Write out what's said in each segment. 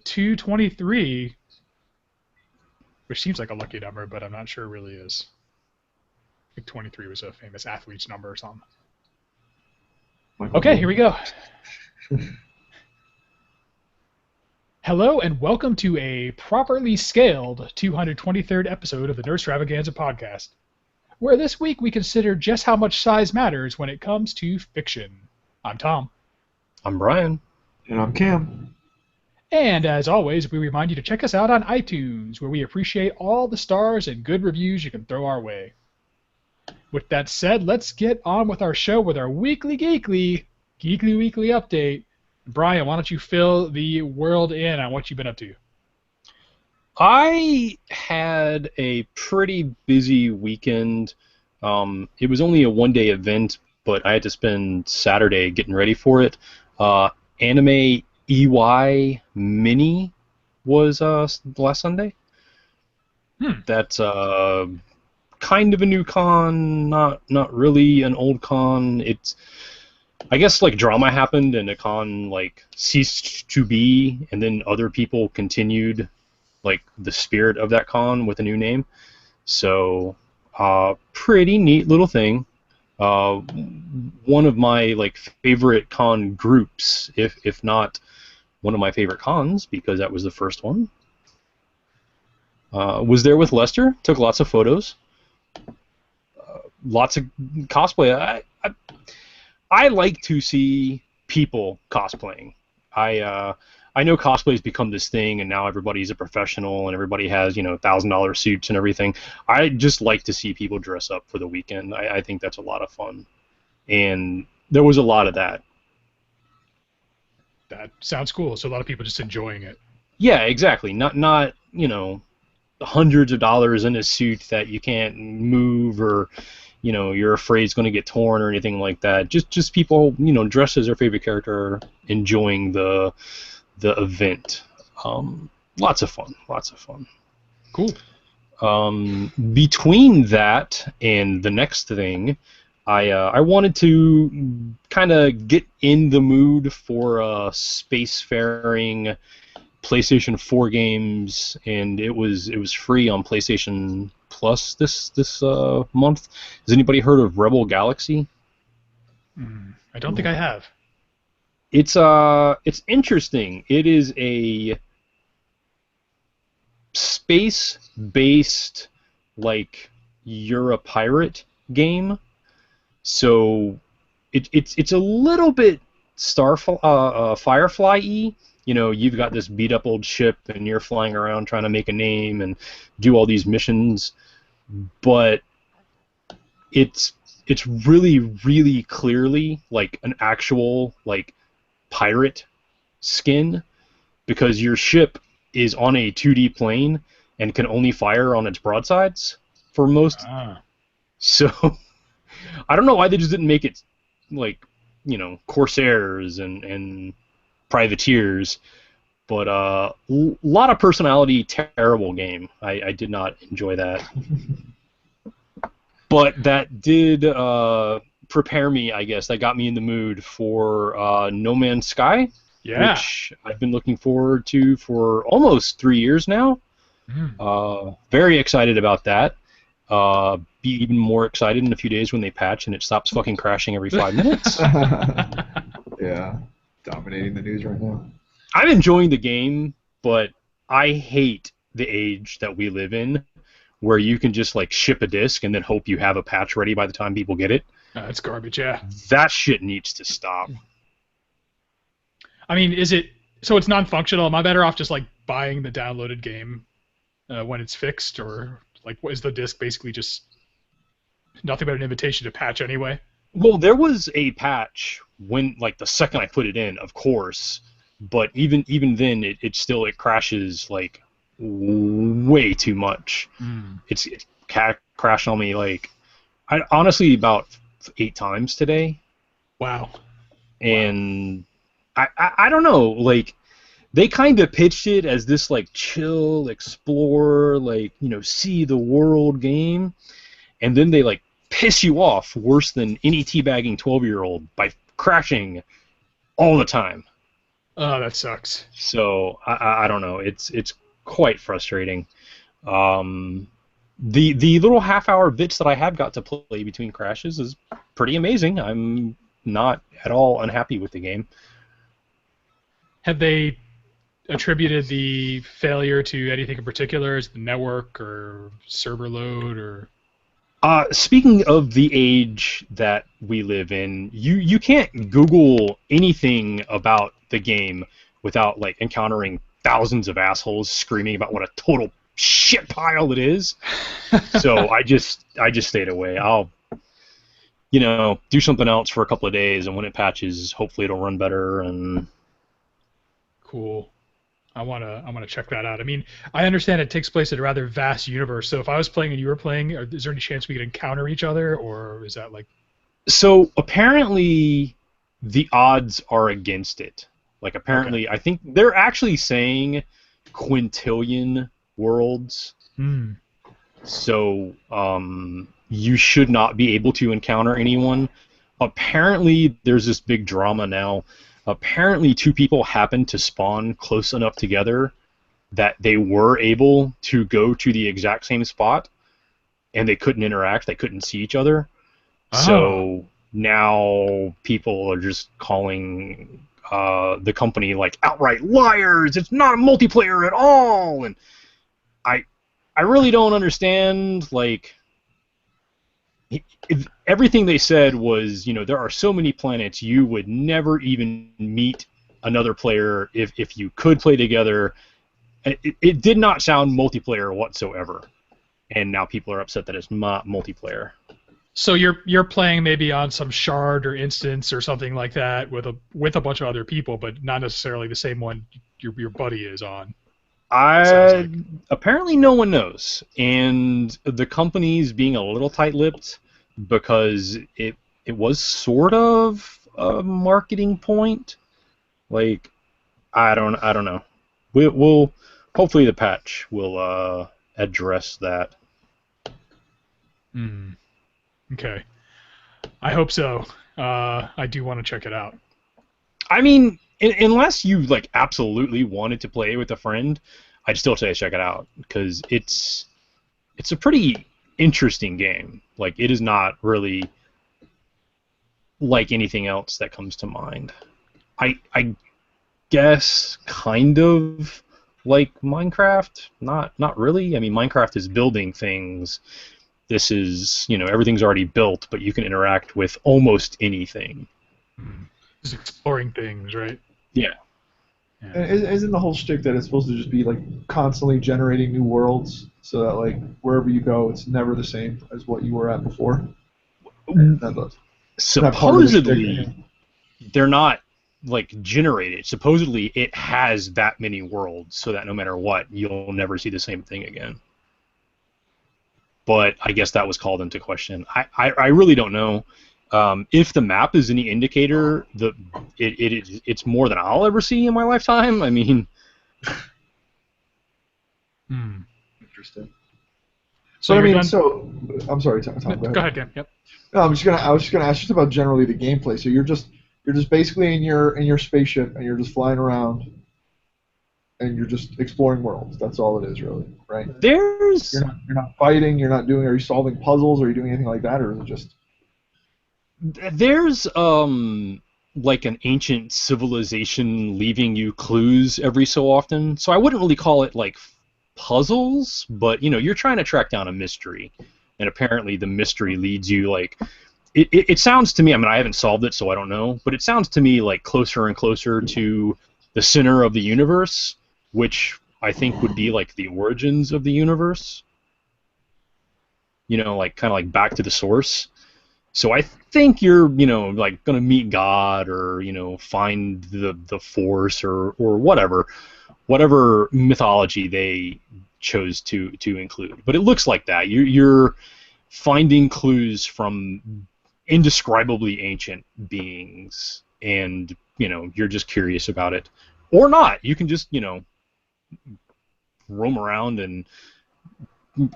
223, which seems like a lucky number, but I'm not sure it really is. I think 23 was a famous athlete's number or something. Okay, here we go. Hello and welcome to a properly scaled 223rd episode of the Nerdstravaganza podcast, where this week we consider just how much size matters when it comes to fiction. I'm Tom. I'm Brian. And I'm Cam. And as always, we remind you to check us out on iTunes, where we appreciate all the stars and good reviews you can throw our way. With that said, let's get on with our show with our weekly weekly update. Brian, why don't you fill the world in on what you've been up to? I had a pretty busy weekend. It was only a one-day event, but I had to spend Saturday getting ready for it. Anime EY Mini was last Sunday. That's kind of a new con, not really an old con. It's, I guess, like, drama happened and the con like ceased to be, and then other people continued like the spirit of that con with a new name. So pretty neat little thing. One of my like favorite con groups, if not one of my favorite cons, because that was the first one. Was there with Lester, took lots of photos. Lots of cosplay. I like to see people cosplaying. I know cosplay's become this thing, and now everybody's a professional, and everybody has, $1,000 suits and everything. I just like to see people dress up for the weekend. I think that's a lot of fun, and there was a lot of that. That sounds cool. So a lot of people just enjoying it. Yeah, exactly. Not hundreds of dollars in a suit that you can't move, or you're afraid it's going to get torn or anything like that. Just people, dressed as their favorite character, enjoying the event. Lots of fun. Cool. Between that and the next thing, I wanted to kind of get in the mood for spacefaring PlayStation 4 games, and it was free on PlayStation Plus this month. Has anybody heard of Rebel Galaxy? I don't think I have. It's interesting. It is a space-based, like, you're a pirate game. So it's a little bit Firefly-y. You've got this beat-up old ship, and you're flying around trying to make a name and do all these missions. But it's really, really clearly like an actual, like, pirate skin, because your ship is on a 2D plane and can only fire on its broadsides for most. So I don't know why they just didn't make it like, Corsairs and privateers, but a lot of personality, terrible game. I did not enjoy that. But that did prepare me, I guess. That got me in the mood for No Man's Sky, which I've been looking forward to for almost 3 years now. Very excited about that. Be even more excited in a few days when they patch and it stops fucking crashing every 5 minutes. Yeah, dominating the news right now. I'm enjoying the game, but I hate the age that we live in, where you can just like ship a disc and then hope you have a patch ready by the time people get it. It's garbage, yeah. That shit needs to stop. I mean, so it's non-functional? Am I better off just like buying the downloaded game when it's fixed, or like is the disc basically just nothing but an invitation to patch anyway? Well, there was a patch when, like, the second I put it in, of course, but even then it still crashes like way too much. It's crashed on me like honestly about 8 times today. Wow. And I don't know, like, they kind of pitched it as this like chill, explore, like, see the world game, and then they like piss you off worse than any teabagging 12-year-old by crashing all the time. Oh, that sucks. So I don't know. It's quite frustrating. Um, the little half-hour bits that I have got to play between crashes is pretty amazing. I'm not at all unhappy with the game. Have they attributed the failure to anything in particular? Is it the network or server load or? Speaking of the age that we live in, you can't Google anything about the game without like encountering thousands of assholes screaming about what a total shit pile it is. So I just stayed away. I'll do something else for a couple of days, and when it patches, hopefully it'll run better. And Cool. I wanna check that out. I mean, I understand it takes place in a rather vast universe. So if I was playing and you were playing, is there any chance we could encounter each other, or is that like? so apparently the odds are against it. Like Okay. apparently, I think they're actually saying quintillion worlds. Hmm. So you should not be able to encounter anyone. Apparently, there's this big drama now. Apparently, two people happened to spawn close enough together that they were able to go to the exact same spot, and they couldn't interact. They couldn't see each other. Oh. So now people are just calling the company like outright liars. It's not a multiplayer at all, and I I really don't understand. Like everything they said was, there are so many planets you would never even meet another player if you could play together. It did not sound multiplayer whatsoever, and now people are upset that it's not multiplayer. So you're playing maybe on some shard or instance or something like that with a bunch of other people, but not necessarily the same one your buddy is on. It sounds I like. apparently no one knows, and the company's being a little tight-lipped because it was sort of a marketing point. Like I don't know. We'll hopefully the patch will address that. Hmm. Okay. I hope so. I do want to check it out. I mean, unless you like absolutely wanted to play with a friend, I'd still say check it out because it's a pretty interesting game. Like it is not really like anything else that comes to mind. I guess kind of like Minecraft. Not really. I mean, Minecraft is building things. This is, everything's already built, but you can interact with almost anything. Hmm. Just exploring things, right? Yeah. Yeah. And isn't the whole shtick that it's supposed to just be like constantly generating new worlds, so that like wherever you go, it's never the same as what you were at before? And that part of the shtick. Supposedly, they're not like generated. Supposedly, it has that many worlds, so that no matter what, you'll never see the same thing again. But I guess that was called into question. I really don't know. If the map is any indicator, it's more than I'll ever see in my lifetime. I mean, Hmm. Interesting. So But I you're mean, done. so I'm sorry, Tom. Go Go ahead. ahead, Dan. Yep. No, I was just gonna ask just about generally the gameplay. So you're just basically in your spaceship and you're just flying around and you're just exploring worlds. That's all it is, really, right? there's You're not fighting. You're not doing. Are you solving puzzles? Are you doing anything like that, or is it just? there's like an ancient civilization leaving you clues every so often. So I wouldn't really call it like puzzles, but you're trying to track down a mystery, and apparently the mystery leads you like it sounds to me. I mean, I haven't solved it, so I don't know, but it sounds to me like closer and closer to the center of the universe, which I think would be like the origins of the universe. Like kind of like back to the source. So I think you're, like gonna meet God or find the Force or whatever mythology they chose to include. But it looks like that. You're finding clues from indescribably ancient beings, and you're just curious about it, or not. You can just roam around and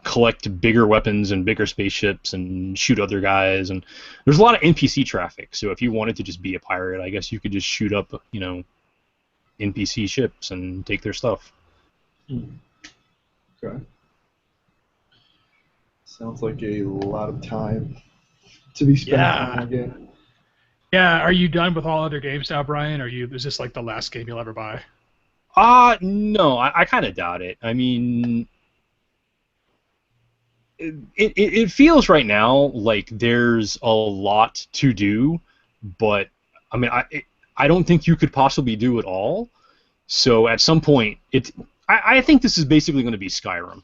collect bigger weapons and bigger spaceships and shoot other guys, and there's a lot of NPC traffic. So if you wanted to just be a pirate, I guess you could just shoot up NPC ships and take their stuff. Okay. Sounds like a lot of time to be spent on that game. Yeah, are you done with all other games now, Brian? Is this like the last game you'll ever buy? No, I kind of doubt it. I mean, it feels right now like there's a lot to do, but I mean, I don't think you could possibly do it all. So at some point, I think this is basically going to be Skyrim.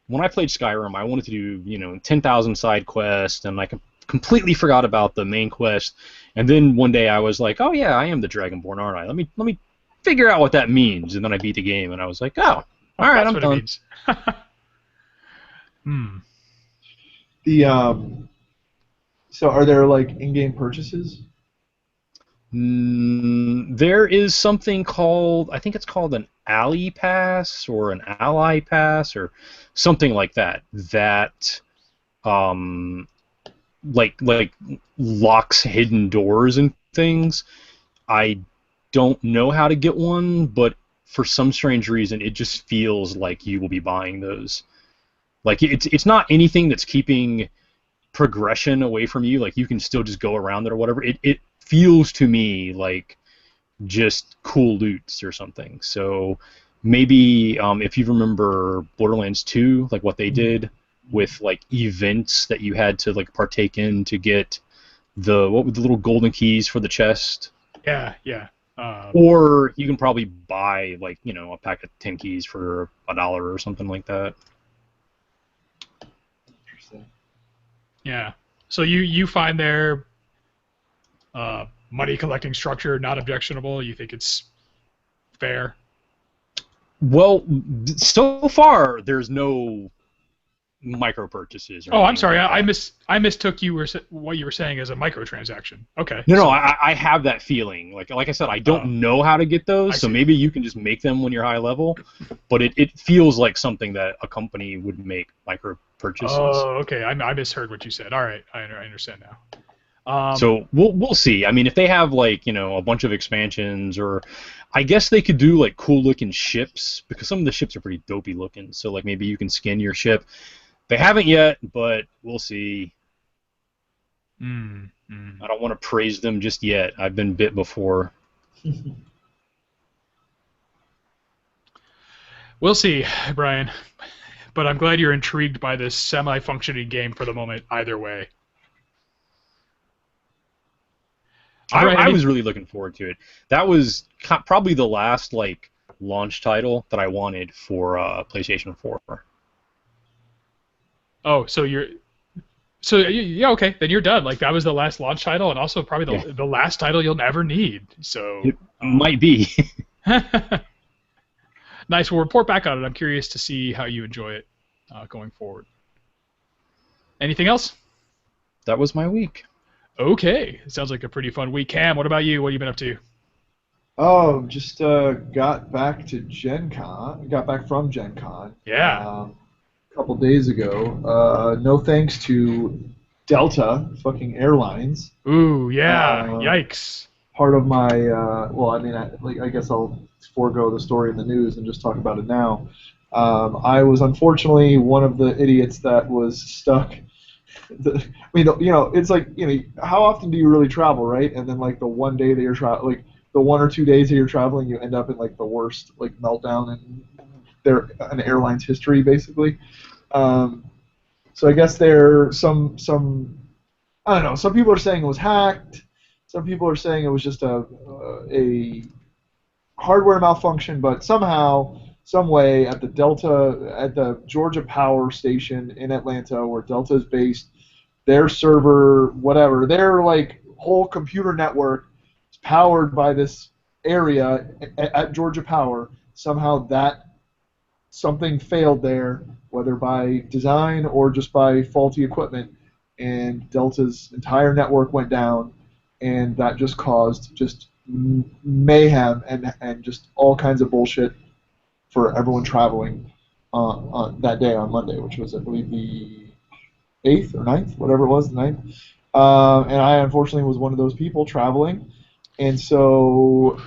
When I played Skyrim, I wanted to do 10,000 side quests, and I completely forgot about the main quest. And then one day I was like, oh yeah, I am the Dragonborn, aren't I? Let me figure out what that means. And then I beat the game, and I was like, oh, all right, I'm done. So are there like in-game purchases? There is something called, I think it's called an Ally Pass or an Ally Pass or something like that. That like locks hidden doors and things. I don't know how to get one, but for some strange reason, it just feels like you will be buying those. Like it's not anything that's keeping progression away from you. Like you can still just go around it or whatever. It feels to me like just cool loots or something. So maybe if you remember Borderlands 2, like what they did with like events that you had to like partake in to get the little golden keys for the chest. Yeah. Or you can probably buy like a pack of 10 keys for $1 or something like that. Interesting. Yeah. So you find their money collecting structure not objectionable? You think it's fair? Well, so far there's no micro purchases. Oh, I'm sorry. I mistook what you were saying as a microtransaction. Okay. No, I have that feeling. Like I said, I don't know how to get those, so maybe you can just make them when you're high level. But it feels like something that a company would make micro purchases. Oh, okay. I misheard what you said. All right, I understand now. So we'll see. I mean, if they have like a bunch of expansions, or I guess they could do like cool looking ships, because some of the ships are pretty dopey looking. So like maybe you can skin your ship. They haven't yet, but we'll see. I don't want to praise them just yet. I've been bit before. We'll see, Brian. But I'm glad you're intrigued by this semi-functioning game for the moment, either way. I was really looking forward to it. That was probably the last like launch title that I wanted for PlayStation 4. Oh, yeah, okay, then you're done. Like that was the last launch title, and also probably the last title you'll never need. So it might be. Nice. We'll report back on it. I'm curious to see how you enjoy it going forward. Anything else? That was my week. Okay, it sounds like a pretty fun week. Cam, what about you? What have you been up to? Oh, just got back to Gen Con. Got back from Gen Con. Yeah. A couple days ago. No thanks to Delta fucking Airlines. Ooh, yeah. Yikes. Part of my I guess I'll forego the story in the news and just talk about it now. I was unfortunately one of the idiots that was stuck. It's like, how often do you really travel, right? And then like the one day that you're like the 1 or 2 days that you're traveling, you end up in like the worst like meltdown in an airline's history, basically. So I guess there's some I don't know. Some people are saying it was hacked. Some people are saying it was just a hardware malfunction, but somehow, some way, at the Georgia Power Station in Atlanta, where Delta is based, their server, whatever, their like whole computer network is powered by this area at Georgia Power. Somehow something failed there, whether by design or just by faulty equipment, and Delta's entire network went down, and that just caused just mayhem and just all kinds of bullshit for everyone traveling on that day on Monday, which was, I believe, the 8th or 9th, whatever it was, the 9th. And I, unfortunately, was one of those people traveling. And so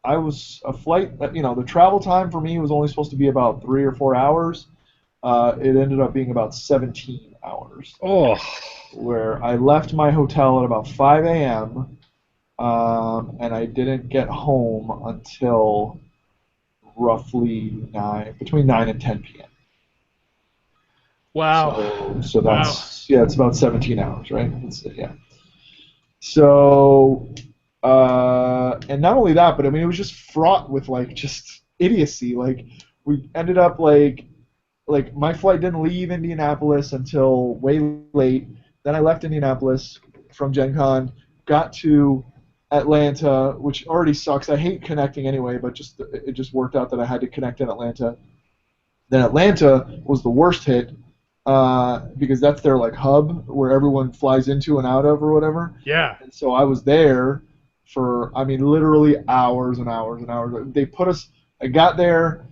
I was a flight. The travel time for me was only supposed to be about 3 or 4 hours. It ended up being about 17 hours, Oh, where I left my hotel at about 5 a.m. And I didn't get home until roughly between 9 and 10 p.m. Wow. So Wow. it's about 17 hours, right? Yeah. So, and not only that, but I mean, it was just fraught with like just idiocy. Like we ended up like my flight didn't leave Indianapolis until way late. Then I left Indianapolis from Gen Con, got to Atlanta, which already sucks. I hate connecting anyway, but it just worked out that I had to connect in Atlanta. Then Atlanta was the worst hit because that's their like hub where everyone flies into and out of or whatever. Yeah. And so I was there for, I mean, literally hours and hours and hours. I got there.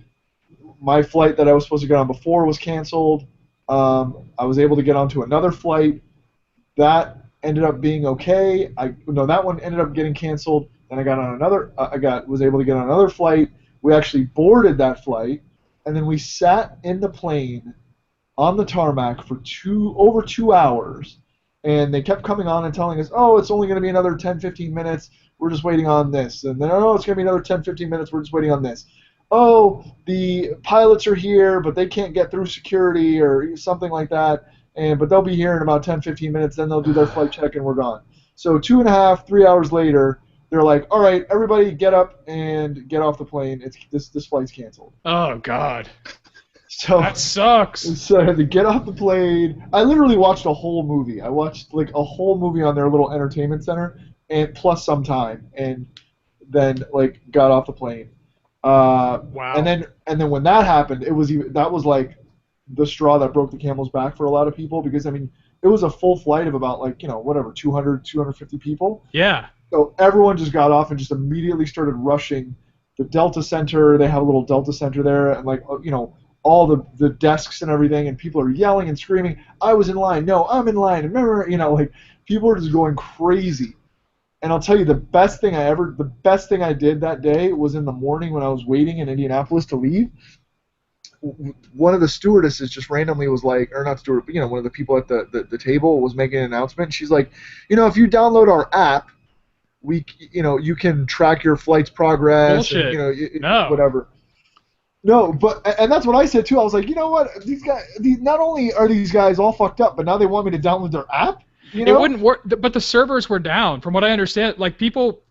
My flight that I was supposed to get on before was canceled. I was able to get onto another flight. That ended up being okay. That one ended up getting canceled. Then I got on another. Was able to get on another flight. We actually boarded that flight, and then we sat in the plane on the tarmac for over 2 hours, and they kept coming on and telling us, oh, it's only going to be another 10, 15 minutes. We're just waiting on this. And then, oh, it's going to be another 10, 15 minutes. We're just waiting on this. Oh, the pilots are here, but they can't get through security or something like that. But they'll be here in about 10, 15 minutes. Then they'll do their flight check and we're gone. So 2.5, 3 hours later, they're like, all right, everybody get up and get off the plane. This flight's canceled. Oh God. So That sucks. So I had to get off the plane. I literally watched a whole movie. I watched like a whole movie on their little entertainment center, and plus some time, and then like got off the plane. Wow. And then when that happened, that was like the straw that broke the camel's back for a lot of people because I mean it was a full flight of about like 200, 250 people. Yeah. So everyone just got off and just immediately started rushing the Delta Center. They have a little Delta Center there, and like all the desks and everything, and people are yelling and screaming. I was in line. No, I'm in line. And remember, like people are just going crazy. And I'll tell you, the best thing I did that day was in the morning when I was waiting in Indianapolis to leave. One of the stewardesses just randomly was like, or not steward, but one of the people at the table was making an announcement. She's like, if you download our app, you can track your flight's progress. Bullshit. And, No. whatever. No, and that's what I said too. I was like, you know what? These guys, not only are these guys all fucked up, but now they want me to download their app. It wouldn't work, but the servers were down. From what I understand, like people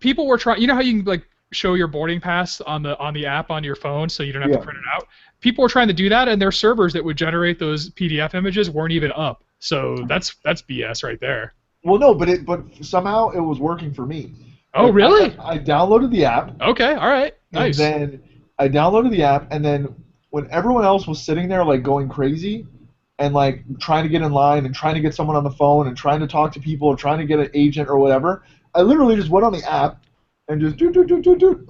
were trying. You know how you can like show your boarding pass on the app on your phone, so you don't have to print it out. People were trying to do that, and their servers that would generate those PDF images weren't even up. So that's BS right there. Well, no, but somehow it was working for me. Oh, really? I downloaded the app. Okay, all right, nice. And then I downloaded the app, and then when everyone else was sitting there like going crazy and like trying to get in line and trying to get someone on the phone and trying to talk to people or trying to get an agent or whatever, I literally just went on the app and just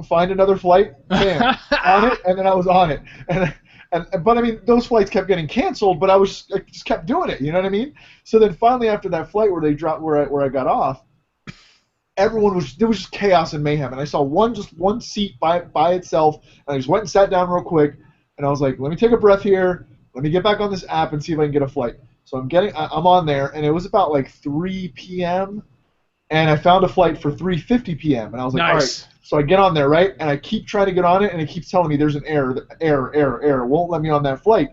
find another flight, bam, on it, and then I was on it. But I mean, those flights kept getting canceled, but I just kept doing it. You know what I mean? So then finally, after that flight where they dropped where I got off, there was just chaos and mayhem, and I saw one seat by itself, and I just went and sat down real quick, and I was like, let me take a breath here, let me get back on this app and see if I can get a flight. So I'm on there, and it was about like 3 p.m. and I found a flight for 3:50 p.m. and I was like, nice. All right. So I get on there, right, and I keep trying to get on it, and it keeps telling me there's an error, won't let me on that flight.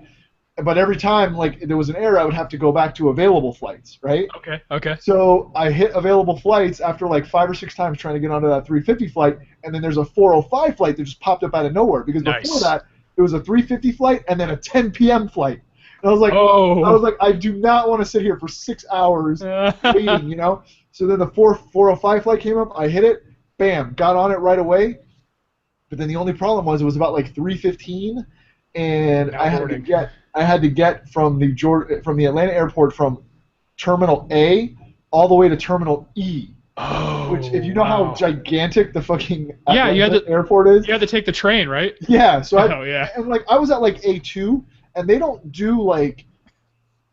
But every time like there was an error, I would have to go back to available flights, right? Okay. So I hit available flights after like 5 or 6 times trying to get onto that 350 flight, and then there's a 405 flight that just popped up out of nowhere because before that it was a 350 flight and then a 10 p.m. flight. And I was like, I do not want to sit here for 6 hours waiting, So then the 405 flight came up, I hit it, bam, got on it right away. But then the only problem was it was about like 3:15, and I had to get from the Atlanta airport from Terminal A all the way to Terminal E. Oh, which, if you know how gigantic the fucking airport is, you had to take the train, right? Yeah. So yeah. And like I was at like A2, and they don't do like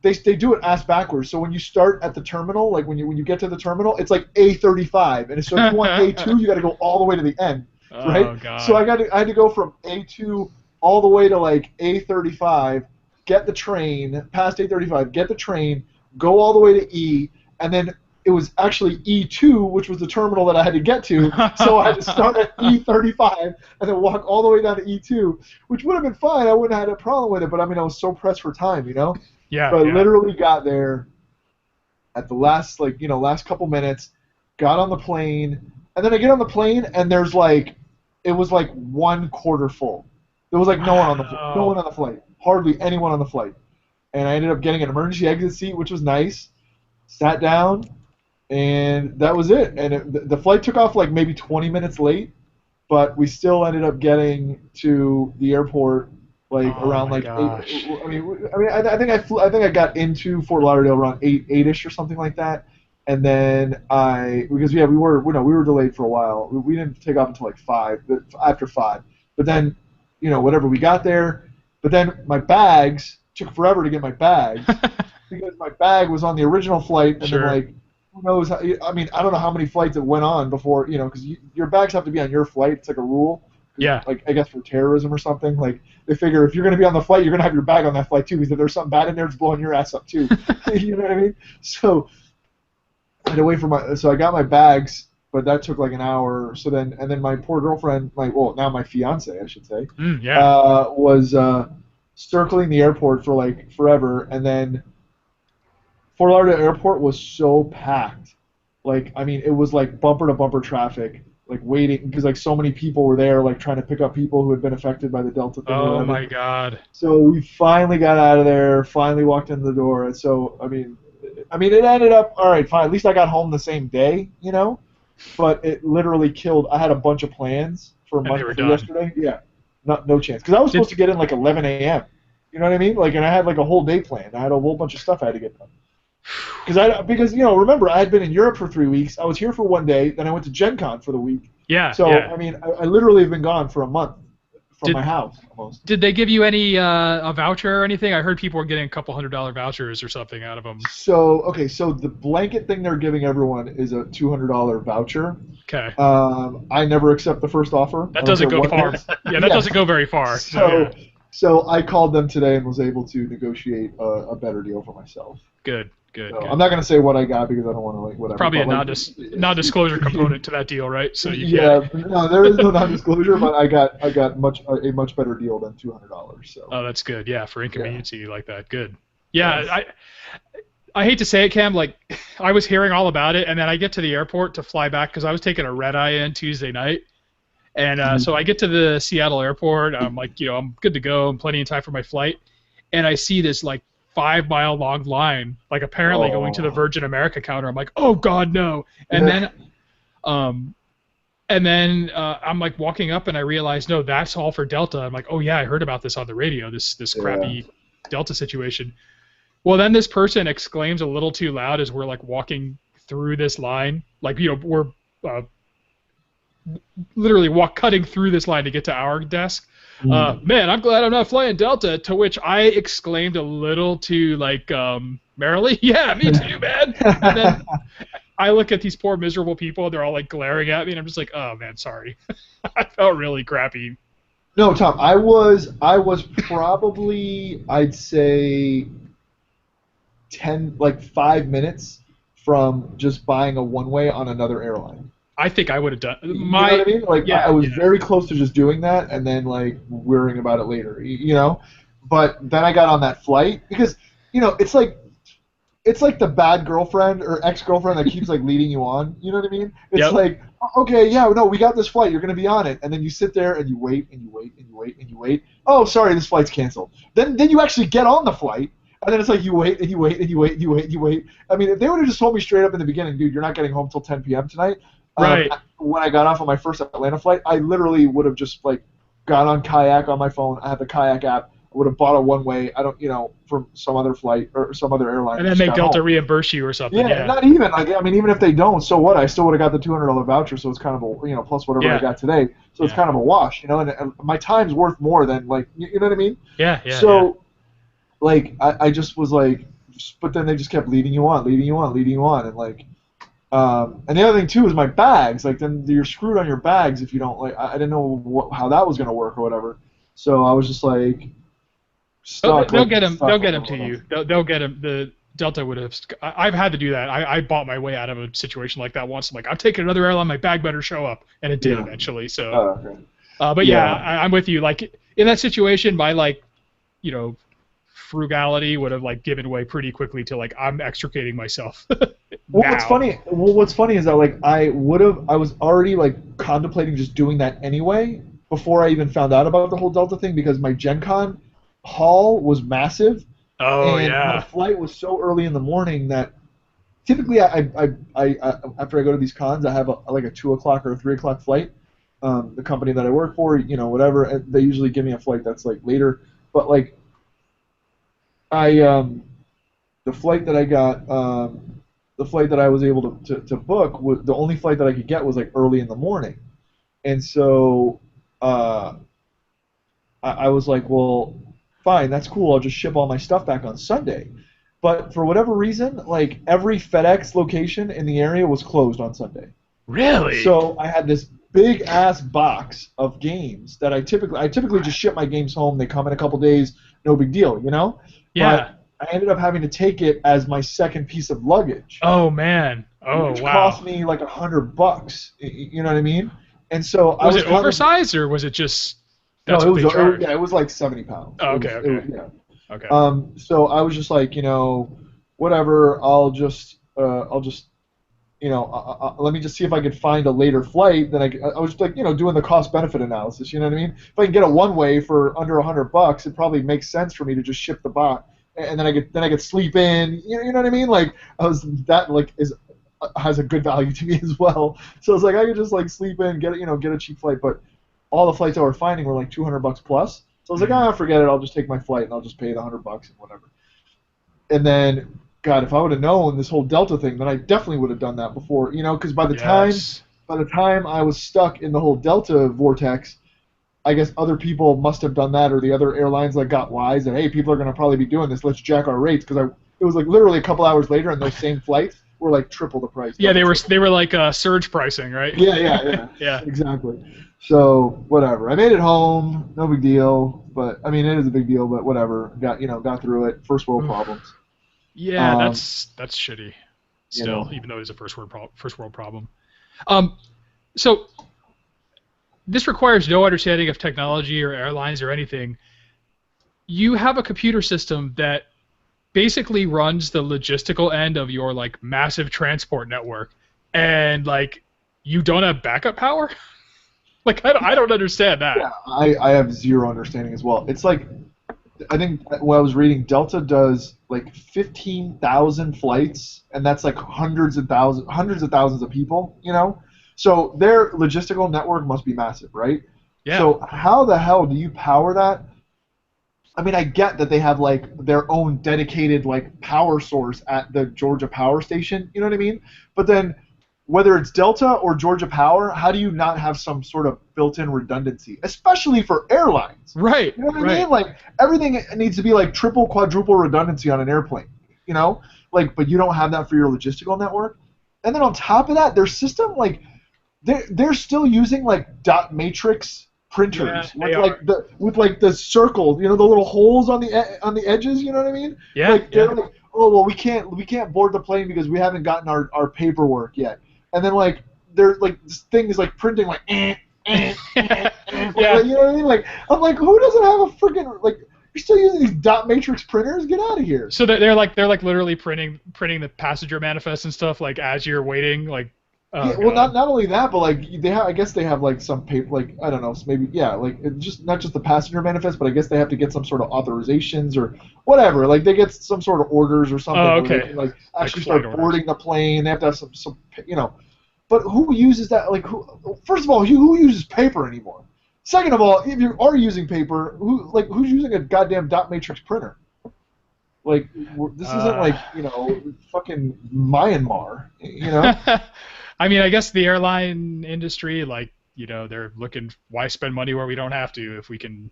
they do it ass backwards. So when you start at the terminal, like when you get to the terminal, it's like A35, and so if you want A2, you got to go all the way to the end, right? Oh God. So I had to go from A2 all the way to like A35, get the train past A35, get the train, go all the way to E, and then it was actually E2, which was the terminal that I had to get to, so I had to start at E35 and then walk all the way down to E2, which would have been fine. I wouldn't have had a problem with it, but I mean, I was so pressed for time, you know? Yeah. But I yeah. literally got there at the last, like, last couple minutes, got on the plane, and then I get on the plane, and there's like, it was like 1/4 full. There was like no one on the flight, hardly anyone on the flight, and I ended up getting an emergency exit seat, which was nice. Sat down. And that was it. And the flight took off like maybe 20 minutes late, but we still ended up getting to the airport like around like gosh. 8. I think I got into Fort Lauderdale around 8ish or something like that. And then because we were delayed for a while. We didn't take off until like 5, after 5. But then, whatever, we got there. But then my bags took forever to get my bags because my bag was on the original flight, and Sure. then like. Who knows? I mean, I don't know how many flights it went on before, because your bags have to be on your flight. It's like a rule. Yeah. Like, I guess for terrorism or something. Like, they figure if you're going to be on the flight, you're going to have your bag on that flight too, because if there's something bad in there, it's blowing your ass up too. You know what I mean? So I had to wait for so I got my bags, but that took like an hour. So then, and then my poor girlfriend, now my fiance, I should say, was circling the airport for like forever, and then Fort Lauderdale Airport was so packed. Like, I mean, it was like bumper to bumper traffic, like waiting, because like so many people were there, like trying to pick up people who had been affected by the Delta thing. Oh my God. So we finally got out of there, finally walked in the door. And so, I mean, it ended up, all right, fine. At least I got home the same day, but it literally killed. I had a bunch of plans for a month before yesterday. Yeah, no chance. Because I was supposed to get in like 11 a.m. You know what I mean? Like, and I had like a whole day planned. I had a whole bunch of stuff I had to get done. Because remember, I had been in Europe for 3 weeks. I was here for 1 day, then I went to Gen Con for the week. Yeah. So yeah. I mean, I literally have been gone for a month from my house almost. Did they give you any a voucher or anything? I heard people were getting a couple $100 vouchers or something out of them. So the blanket thing they're giving everyone is a $200 voucher. Okay. I never accept the first offer. That doesn't go far. Yeah, that doesn't go very far. So I called them today and was able to negotiate a better deal for myself. Good. So I'm not going to say what I got because I don't want to, like, whatever. Probably a non-disclosure component to that deal, right? So no, there is no non-disclosure, but I got a much better deal than $200. So. Oh, that's good. Yeah, for inconveniency like that, good. Yeah, yes. I hate to say it, Cam. Like, I was hearing all about it, and then I get to the airport to fly back because I was taking a red eye in Tuesday night, and so I get to the Seattle airport. I'm like, I'm good to go. I'm plenty of time for my flight, and I see this like 5-mile long line, like apparently going to the Virgin America counter. I'm like, oh God, no! And then I'm like walking up, and I realize, no, that's all for Delta. I'm like, oh yeah, I heard about this on the radio. This crappy Delta situation. Well, then this person exclaims a little too loud as we're like walking through this line, like we're literally cutting through this line to get to our desk. Man, I'm glad I'm not flying Delta. To which I exclaimed a little too merrily, yeah, me too, man. And then I look at these poor miserable people. They're all like glaring at me, and I'm just like, oh man, sorry. I felt really crappy. No, Tom, I was probably, I'd say 5 minutes from just buying a one-way on another airline. I think I would have done. You know what I mean? Like, I was very close to just doing that, and then like worrying about it later. But then I got on that flight because it's like the bad girlfriend or ex-girlfriend that keeps like leading you on. You know what I mean? It's like, okay, yeah, no, we got this flight. You're gonna be on it, and then you sit there and you wait and you wait and you wait and you wait. Oh, sorry, this flight's canceled. Then you actually get on the flight. And then it's like you wait and you wait and you wait and you wait and you wait. I mean, if they would have just told me straight up in the beginning, dude, you're not getting home till 10 p.m. tonight. Right. When I got off on my first Atlanta flight, I literally would have just like got on Kayak on my phone. I have the Kayak app. I would have bought a one-way. I don't, from some other flight or some other airline. And then make Delta reimburse you or something. Yeah, not even. Like, I mean, even if they don't, so what? I still would have got the $200 voucher. So it's kind of a, plus whatever I got today. So it's kind of a wash, And my time's worth more than like, you know what I mean? Yeah. So. Like, I just was like, but then they just kept leading you on, and like. And the other thing too is my bags. Like then you're screwed on your bags if you don't like. I didn't know how that was gonna work or whatever. So I was just like stuck. They'll like, get him. stuck They'll on get the him to road. you. They'll get him. The Delta would have. I've had to do that. I bought my way out of a situation like that once. I'm like, I'm taking another airline. My bag better show up, and it did Yeah. eventually. So, Oh, okay. but yeah, I'm with you. Like in that situation, my like, you know, frugality would have like given way pretty quickly to like I'm extricating myself. Well, now. what's funny is that like I was already like contemplating just doing that anyway before I even found out about the whole Delta thing because my Gen Con haul was massive Oh and my yeah. flight was so early in the morning that typically I after I go to these cons I have like a 2 o'clock or a 3 o'clock flight. The company that I work for, whatever, they usually give me a flight that's like later, but like I the flight that I got. The flight that I was able to book was the only flight that I could get was like early in the morning, and so uh, I was like, well, fine, that's cool. I'll just ship all my stuff back on Sunday. But for whatever reason, like every FedEx location in the area was closed on Sunday. Really? So I had this big ass box of games that I typically just ship my games home. They come in a couple days, no big deal, Yeah. But I ended up having to take it as my second piece of luggage. Oh man. Oh Which wow. cost me like $100. You know what I mean? And so I Was was it oversized or was it just? No, That's it what was. they charge. Yeah, it was like 70 pounds. Oh, It okay. was, Okay. yeah. Okay. So I was just like, whatever. I'll just, let me just see if I could find a later flight. Then I was just like, doing the cost benefit analysis. You know what I mean? If I can get a one way for under $100, it probably makes sense for me to just ship the box, and then I get sleep in. You know what I mean? Like has a good value to me as well. So it's like I could just like sleep in, get a cheap flight, but all the flights I were finding were like $200 plus. So I was like, forget it. I'll just take my flight and I'll just pay the $100 and whatever. And then, God, if I would have known this whole Delta thing, then I definitely would have done that before. Because by the time I was stuck in the whole Delta vortex, I guess other people must have done that, or the other airlines like got wise and hey, people are going to probably be doing this. Let's jack our rates because it was like literally a couple hours later, and those same flights were like triple the price. Yeah, they were like surge pricing, right? Yeah, yeah, exactly. So whatever, I made it home, no big deal. But I mean, it is a big deal, but whatever. Got through it. First world problems. Yeah, that's shitty. Still, even though it's a first world problem. So this requires no understanding of technology or airlines or anything. You have a computer system that basically runs the logistical end of your like massive transport network, and like you don't have backup power. Like I don't understand that. Yeah, I have zero understanding as well. It's like I think when I was reading, Delta does like 15,000 flights, and that's like hundreds of thousands of people. So their logistical network must be massive, right? Yeah. So how the hell do you power that? I mean, I get that they have like their own dedicated like power source at the Georgia Power Station. You know what I mean? But then, whether it's Delta or Georgia Power, how do you not have some sort of built-in redundancy, especially for airlines? Right. You know what I mean? Like everything needs to be like triple, quadruple redundancy on an airplane. But you don't have that for your logistical network. And then on top of that, their system like they're still using like dot matrix printers with the circle, the little holes on the edges. You know what I mean? Yeah. They're like, oh well, we can't board the plane because we haven't gotten our paperwork yet. And then like they're like this thing is like printing like Yeah. you know what I mean? Like I'm like, who doesn't have a freaking like? You're still using these dot matrix printers? Get out of here! So they're like literally printing the passenger manifest and stuff like as you're waiting like. Yeah, well, not only that, but like I guess they have like some paper, like I don't know, maybe like it's just not just the passenger manifest, but I guess they have to get some sort of authorizations or whatever. Like they get some sort of orders or something. Oh, okay. Where they can, like actually start boarding the plane. They have to have some But who uses that? Like first of all, who uses paper anymore? Second of all, if you are using paper, who's using a goddamn dot matrix printer? Like this isn't like fucking Myanmar, I mean, I guess the airline industry, like, they're looking, why spend money where we don't have to if we can,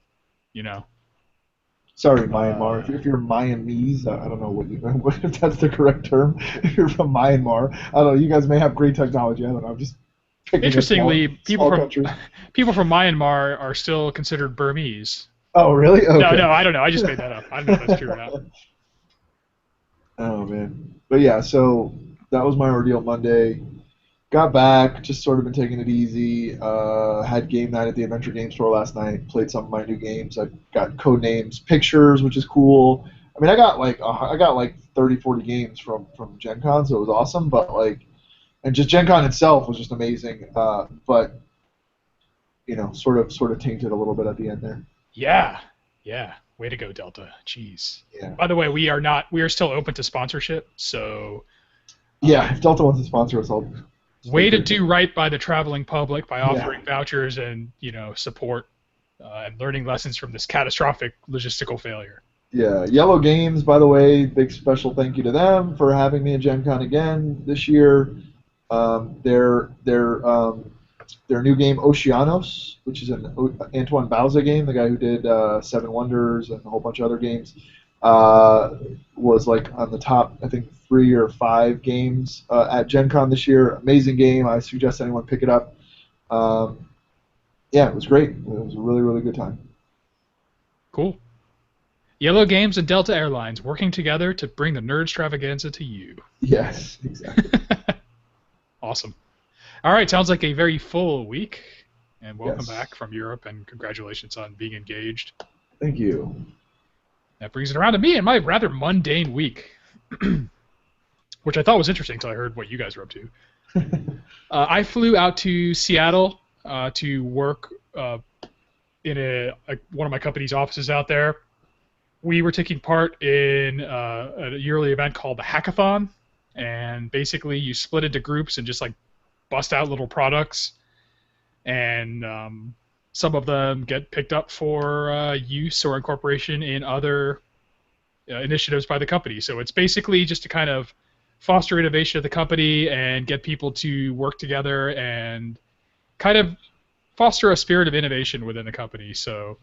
Sorry, Myanmar. If you're Myanmese, I don't know if that's the correct term. If you're from Myanmar, I don't know. You guys may have great technology. I don't know. I'm just picking a Interestingly, small country. people from Myanmar are still considered Burmese. Oh, really? Okay. No, I don't know. I just made that up. I don't know if that's true or not. Oh man. But yeah, so that was my ordeal Monday. Got back, just sort of been taking it easy. Had game night at the Adventure Game Store last night. Played some of my new games. I got Codenames Pictures, which is cool. I mean, I got like 30, 40 games from Gen Con, so it was awesome. But like, and just Gen Con itself was just amazing. But you know, sort of tainted a little bit at the end there. Yeah. Way to go, Delta. Jeez. Yeah. By the way, we are still open to sponsorship, so. Yeah, if Delta wants to sponsor us, I'll. Way to do right by the traveling public by offering vouchers and support and learning lessons from this catastrophic logistical failure. Yeah, Yellow Games, by the way, big special thank you to them for having me at Gen Con again this year. Their new game Oceanos, which is an Antoine Bauza game, the guy who did Seven Wonders and a whole bunch of other games, was like on the top, I think, 3 or 5 games at Gen Con this year. Amazing game. I suggest anyone pick it up. Yeah, it was great. It was a really, really good time. Cool. Yellow Games and Delta Airlines working together to bring the Nerd Extravaganza to you. Yes, exactly. Awesome. All right, sounds like a very full week. And welcome back from Europe, and congratulations on being engaged. Thank you. That brings it around to me and my rather mundane week, which I thought was interesting until I heard what you guys were up to. I flew out to Seattle to work in one of my company's offices out there. We were taking part in a yearly event called the Hackathon, and basically you split into groups and just like bust out little products, and some of them get picked up for use or incorporation in other initiatives by the company. So it's basically just to kind of foster innovation of the company and get people to work together and kind of foster a spirit of innovation within the company. So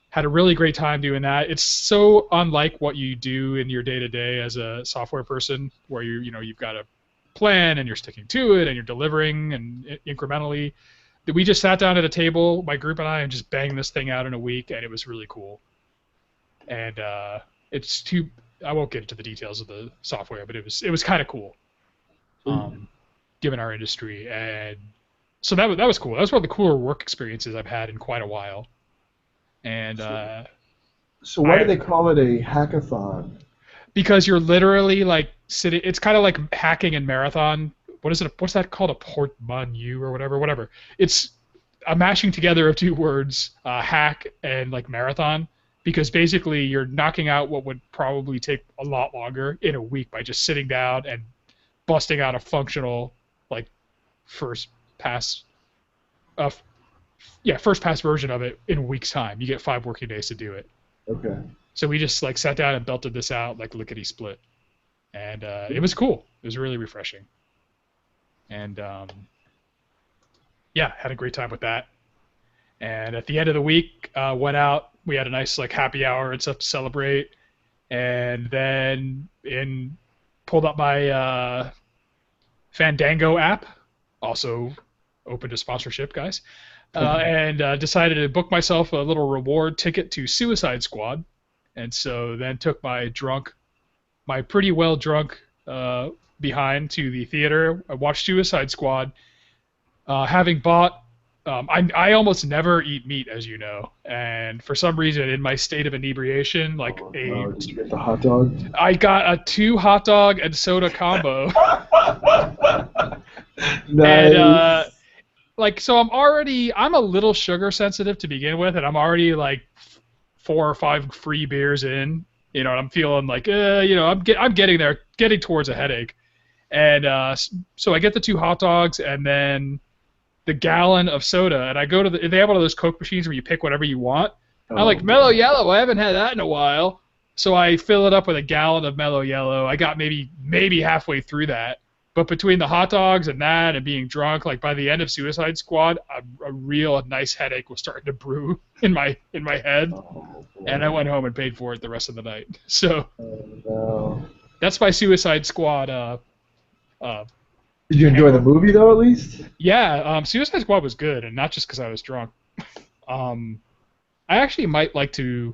had a really great time doing that. It's so unlike what you do in your day-to-day as a software person, where you've got a plan and you're sticking to it and you're delivering and incrementally. We just sat down at a table, my group and I, and just banged this thing out in a week, and it was really cool. And I won't get into the details of the software, but it was kind of cool, given our industry. And so that was cool. That was one of the cooler work experiences I've had in quite a while. And so why do they call it a hackathon? Because you're literally like sitting. It's kind of like hacking in marathon. What is it? What's that called? A porte-monnaie or whatever. It's a mashing together of two words, hack and like marathon, because basically you're knocking out what would probably take a lot longer in a week by just sitting down and busting out a functional like first pass version of it in a week's time. You get 5 working days to do it. Okay. So we just like sat down and belted this out like lickety split, and it was cool. It was really refreshing. And had a great time with that. And at the end of the week, went out. We had a nice like happy hour and stuff to celebrate. And then pulled up my Fandango app, also open to sponsorship, guys, and decided to book myself a little reward ticket to Suicide Squad. And so then took my pretty well drunk behind to the theater. I watched Suicide Squad. Having bought, I almost never eat meat, as you know, and for some reason, in my state of inebriation, did you get the hot dog? I got a 2 hot dog and soda combo. Nice. And so I'm a little sugar sensitive to begin with, and I'm already like 4 or 5 free beers in. And I'm feeling like, I'm getting there, getting towards a headache. And so I get the 2 hot dogs and then the gallon of soda. And I go to they have one of those Coke machines where you pick whatever you want. I'm like, Mellow Yellow, I haven't had that in a while. So I fill it up with a gallon of Mellow Yellow. I got maybe halfway through that. But between the hot dogs and that and being drunk, like by the end of Suicide Squad, a real nice headache was starting to brew in my head, Oh, boy. and I went home and paid for it the rest of the night. So No. that's my Suicide Squad. Did you enjoy the movie though, at least? Yeah, Suicide Squad was good, and not just because I was drunk. I actually might like to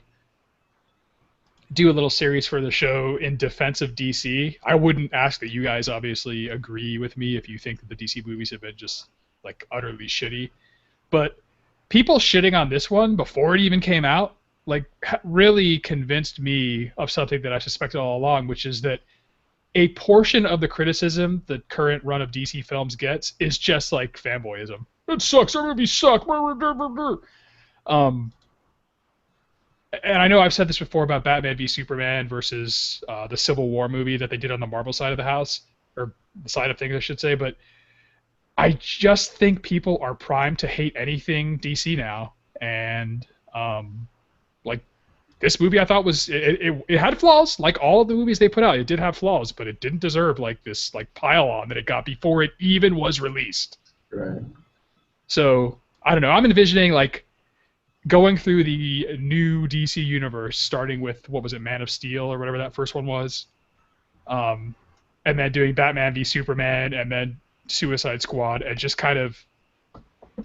do a little series for the show in defense of DC. I wouldn't ask that you guys obviously agree with me if you think that the DC movies have been just like utterly shitty. But people shitting on this one before it even came out, like really convinced me of something that I suspected all along, which is that a portion of the criticism the current run of DC films gets is just like fanboyism. It sucks. Our movies suck. And I know I've said this before about Batman v Superman versus the Civil War movie that they did on the Marvel side of the house, or the side of things, I should say. But I just think people are primed to hate anything DC now, and like this movie, I thought it had flaws, like all of the movies they put out. It did have flaws, but it didn't deserve like this like pile on that it got before it even was released. Right. So I don't know. I'm envisioning like going through the new DC universe, starting with, what was it, Man of Steel or whatever that first one was, and then doing Batman v Superman and then Suicide Squad, and just kind of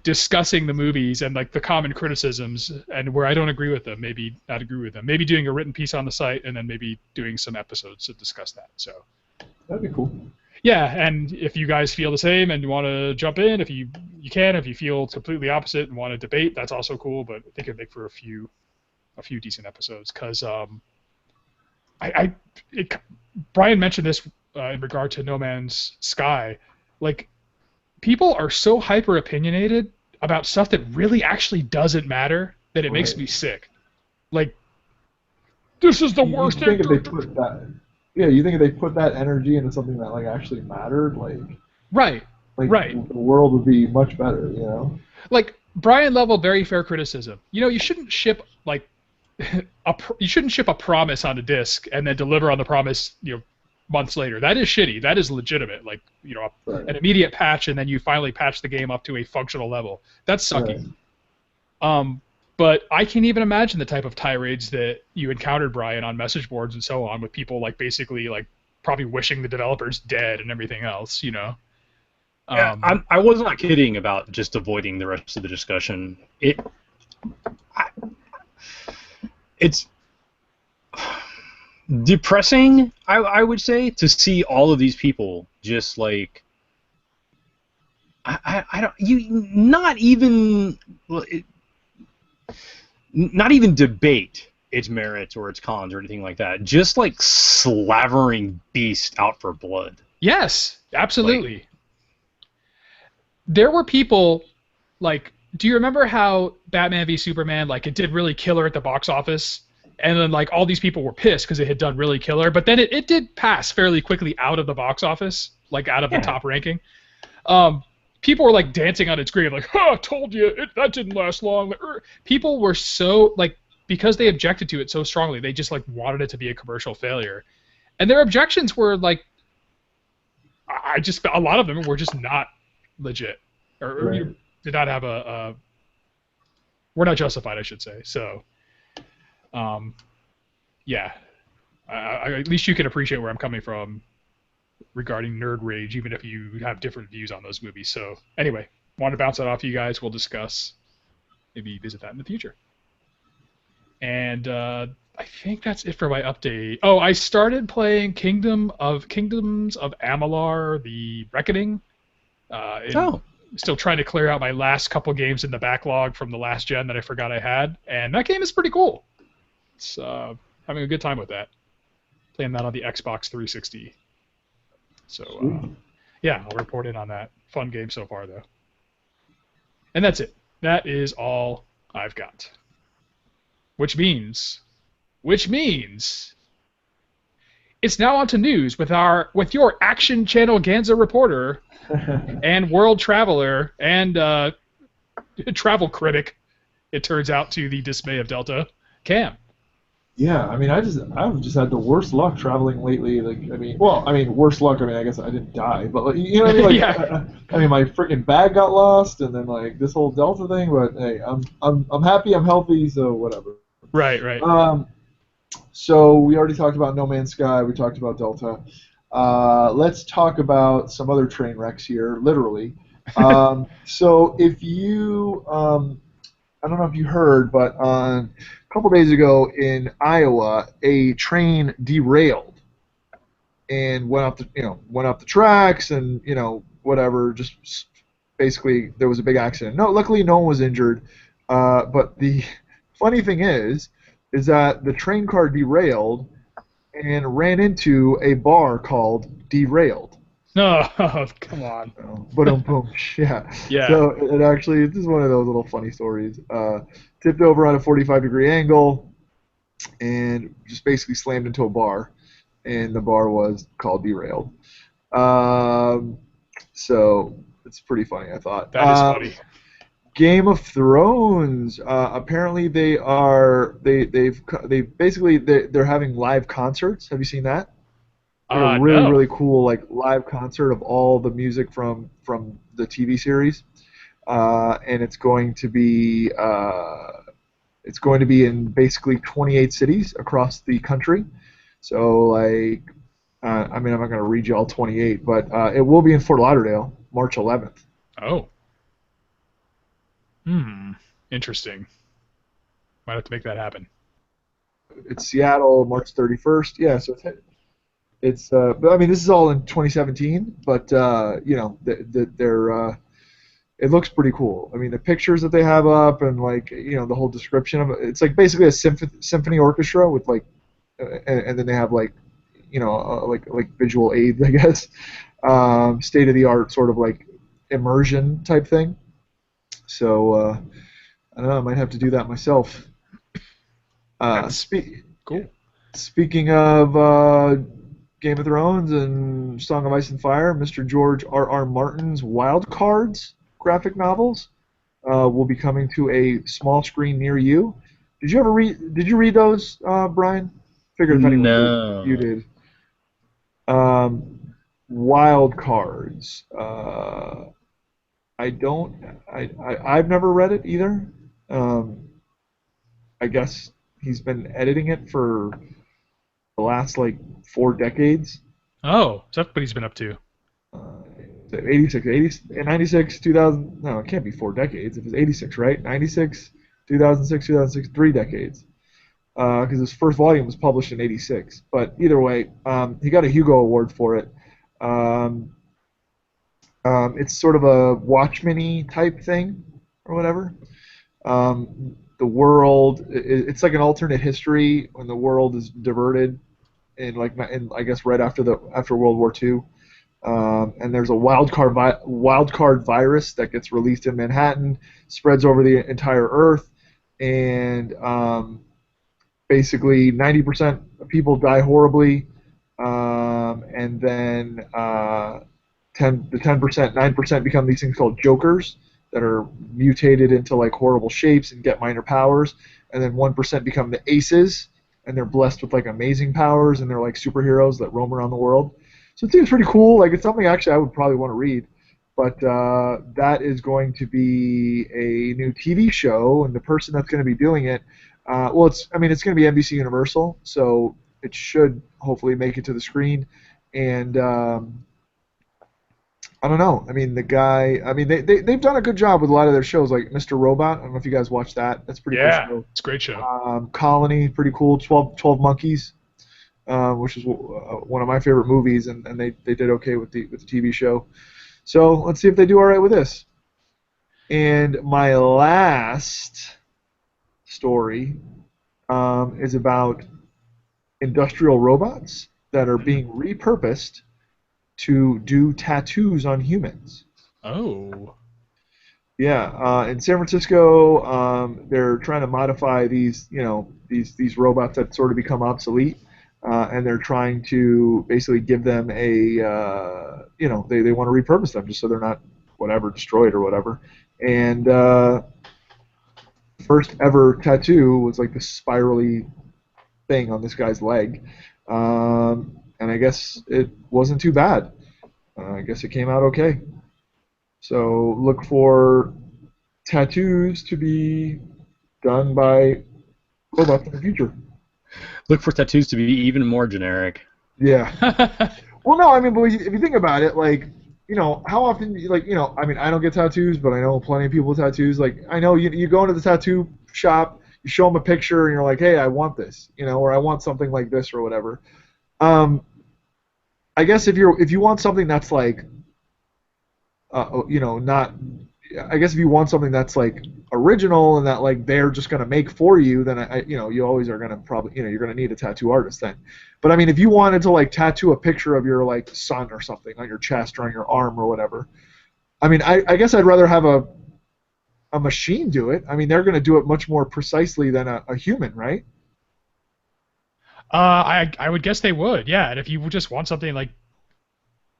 discussing the movies and like the common criticisms and where I don't agree with them, maybe not agree with them, maybe doing a written piece on the site and then maybe doing some episodes to discuss that. So That'd be cool. yeah, and if you guys feel the same and you want to jump in, if you can. If you feel completely opposite and want to debate, that's also cool. But I think it'd make for a few decent episodes. Because Brian mentioned this in regard to No Man's Sky. Like, people are so hyper opinionated about stuff that really actually doesn't matter that it makes me sick. Like, this is the worst. You think if they put that? Yeah, you think if they put that energy into something that like actually mattered, like right. the world would be much better, you know? Like, Brian leveled very fair criticism. You know, you shouldn't ship like you shouldn't ship a promise on a disc and then deliver on the promise, you know, months later. That is shitty. That is legitimate. Like, you know, an immediate patch and then you finally patch the game up to a functional level. That's sucky. Right. But I can't even imagine the type of tirades that you encountered, Brian, on message boards and so on, with people like basically like probably wishing the developers dead and everything else, you know. Yeah, I was not kidding about just avoiding the rest of the discussion. It's depressing, I would say, to see all of these people just like I don't not even debate its merits or its cons or anything like that. Just like slavering beast out for blood. Yes, absolutely. There were people like, do you remember how Batman v Superman, like, it did really killer at the box office, and then like all these people were pissed because it had done really killer, but then it did pass fairly quickly out of the box office, like out of the top ranking. People were like dancing on its grave, like, "Huh, told you, that didn't last long." People were so like, because they objected to it so strongly, they just like wanted it to be a commercial failure, and their objections were like, a lot of them were just not legit, or did not have were not justified, I should say. So, yeah, at least you can appreciate where I'm coming from regarding nerd rage, even if you have different views on those movies. So anyway, want to bounce that off you guys. We'll discuss, maybe visit that in the future. And I think that's it for my update. Oh, I started playing Kingdoms of Amalur: The Reckoning. Still trying to clear out my last couple games in the backlog from the last gen that I forgot I had, and that game is pretty cool. It's having a good time with that. Playing that on the Xbox 360. So, yeah, I'll report in on that. Fun game so far, though. And that's it. That is all I've got. Which means it's now on to news with your Action Channel Ganza reporter and world traveler and travel critic, it turns out, to the dismay of Delta, Cam. Yeah, I mean, I've just had the worst luck traveling lately. Like, worst luck. I mean, I guess I didn't die, but like, you know what I mean? Like, Yeah. I mean, my freaking bag got lost, and then like this whole Delta thing. But hey, I'm happy, I'm healthy, so whatever. Right. Right. Um, so we already talked about No Man's Sky. We talked about Delta. Let's talk about some other train wrecks here, literally. So if you, I don't know if you heard, but on a couple days ago in Iowa, a train derailed and went off the tracks, and whatever. Just basically, there was a big accident. No, luckily no one was injured. But the funny thing is that the train car derailed and ran into a bar called Derailed. No, come on. But boom, yeah. Yeah. So it actually, this is one of those little funny stories. Tipped over on a 45-degree angle and just basically slammed into a bar, and the bar was called Derailed. Um, so it's pretty funny, I thought. That is funny. Game of Thrones. Apparently, they've basically they're having live concerts. Have you seen that? Like a really No. really cool like live concert of all the music from the TV series, and it's going to be in basically 28 cities across the country. So like, I mean, I'm not going to read you all 28, but it will be in Fort Lauderdale, March 11th. Oh. Interesting. Might have to make that happen. It's Seattle, March 31st. Yeah, so but I mean, this is all in 2017, but it looks pretty cool. I mean, the pictures that they have up and like the whole description of it, it's like basically a symphony orchestra with like, and then they have like like visual aids, I guess, state of the art sort of like immersion type thing. So I don't know, I might have to do that myself. Uh, That's spe- cool. Speaking of Game of Thrones and Song of Ice and Fire, Mr. George R. R. Martin's Wild Cards graphic novels will be coming to a small screen near you. Did you read those, Brian? Figured if anyone did, you No. did. Wild Cards. I don't. I've never read it either. Um, I guess he's been editing it for the last like 4 decades. Oh, so that's what he's been up to. 86, 80, 96, 2000. No, it can't be 4 decades. If it's 86, right? 96, 2006, 2006, 3 decades. Because his first volume was published in 86. But either way, he got a Hugo Award for it. Um, it's sort of a Watchmen-y type thing or whatever. The world, it's like an alternate history when the world is diverted in I guess right after World War II. And there's a wild card virus that gets released in Manhattan, spreads over the entire Earth, and basically 90% of people die horribly, and then 10%, 9% become these things called jokers that are mutated into like horrible shapes and get minor powers, and then 1% become the aces, and they're blessed with like amazing powers, and they're like superheroes that roam around the world. So it seems pretty cool. Like it's something actually I would probably want to read. But that is going to be a new TV show, and the person that's going to be doing it, it's going to be NBC Universal, so it should hopefully make it to the screen. And I don't know. I mean, the guy. I mean, they've done a good job with a lot of their shows, like Mr. Robot. I don't know if you guys watch that. That's a pretty cool Yeah, show. it's a great show. Colony, pretty cool. 12 Monkeys, which is one of my favorite movies, and they did okay with the TV show. So let's see if they do all right with this. And my last story is about industrial robots that are being repurposed to do tattoos on humans. Oh. Yeah, in San Francisco, they're trying to modify these robots that sort of become obsolete, and they're trying to basically give them they want to repurpose them just so they're not whatever destroyed or whatever. And first ever tattoo was like the spirally thing on this guy's leg, and I guess it wasn't too bad. I guess it came out okay. So look for tattoos to be done by robots in the future. Look for tattoos to be even more generic. Yeah. Well, no, I mean, but if you think about it, like, how often, like, I mean, I don't get tattoos, but I know plenty of people with tattoos. Like, I know you go into the tattoo shop, you show them a picture, and you're like, hey, I want this, or I want something like this or whatever. I guess if you want something that's like, not. I guess if you want something that's like original and that like they're just gonna make for you, then you always are gonna probably you're gonna need a tattoo artist then. But I mean, if you wanted to like tattoo a picture of your like son or something on your chest or on your arm or whatever, I mean, I guess I'd rather have a machine do it. I mean, they're gonna do it much more precisely than a human, right? I would guess they would, yeah. And if you just want something like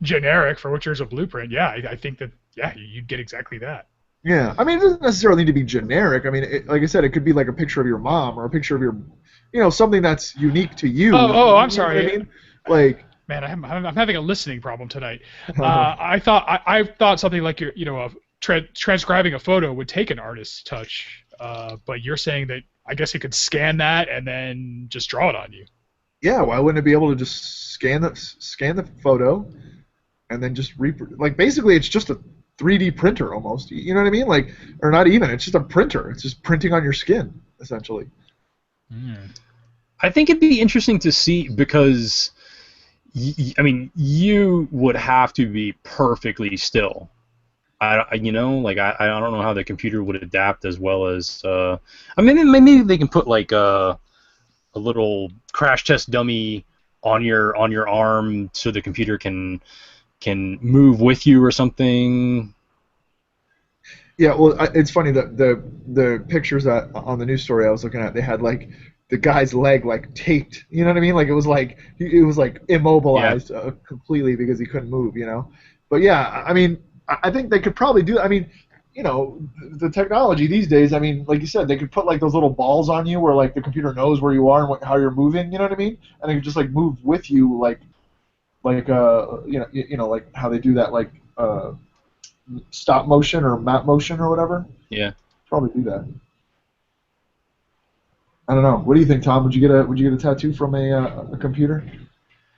generic for which there's a blueprint, yeah, I think that you'd get exactly that. Yeah, I mean, it doesn't necessarily need to be generic. I mean, like I said, it could be like a picture of your mom or a picture of your, something that's unique to you. I'm sorry. I mean, like, man, I'm having a listening problem tonight. I thought something like transcribing a photo would take an artist's touch, but you're saying that I guess it could scan that and then just draw it on you. Yeah, why wouldn't it be able to just scan the photo and then just like basically it's just a 3D printer almost. You know what I mean? Like, or not even. It's just a printer. It's just printing on your skin essentially. I think it'd be interesting to see because, I mean, you would have to be perfectly still. I don't know how the computer would adapt as well as. I mean, maybe they can put like a little crash test dummy on your arm so the computer can move with you or something. Yeah, well, it's funny that the pictures that on the news story I was looking at, they had like the guy's leg like taped. You know what I mean? Like it was like immobilized completely because he couldn't move. But yeah, I mean, I think they could probably do. I mean, the technology these days. I mean, like you said, they could put like those little balls on you where like the computer knows where you are and how you're moving. You know what I mean? And they could just like move with you, like like how they do that like stop motion or map motion or whatever. Yeah. Probably do that. I don't know. What do you think, Tom? Would you get a tattoo from a computer,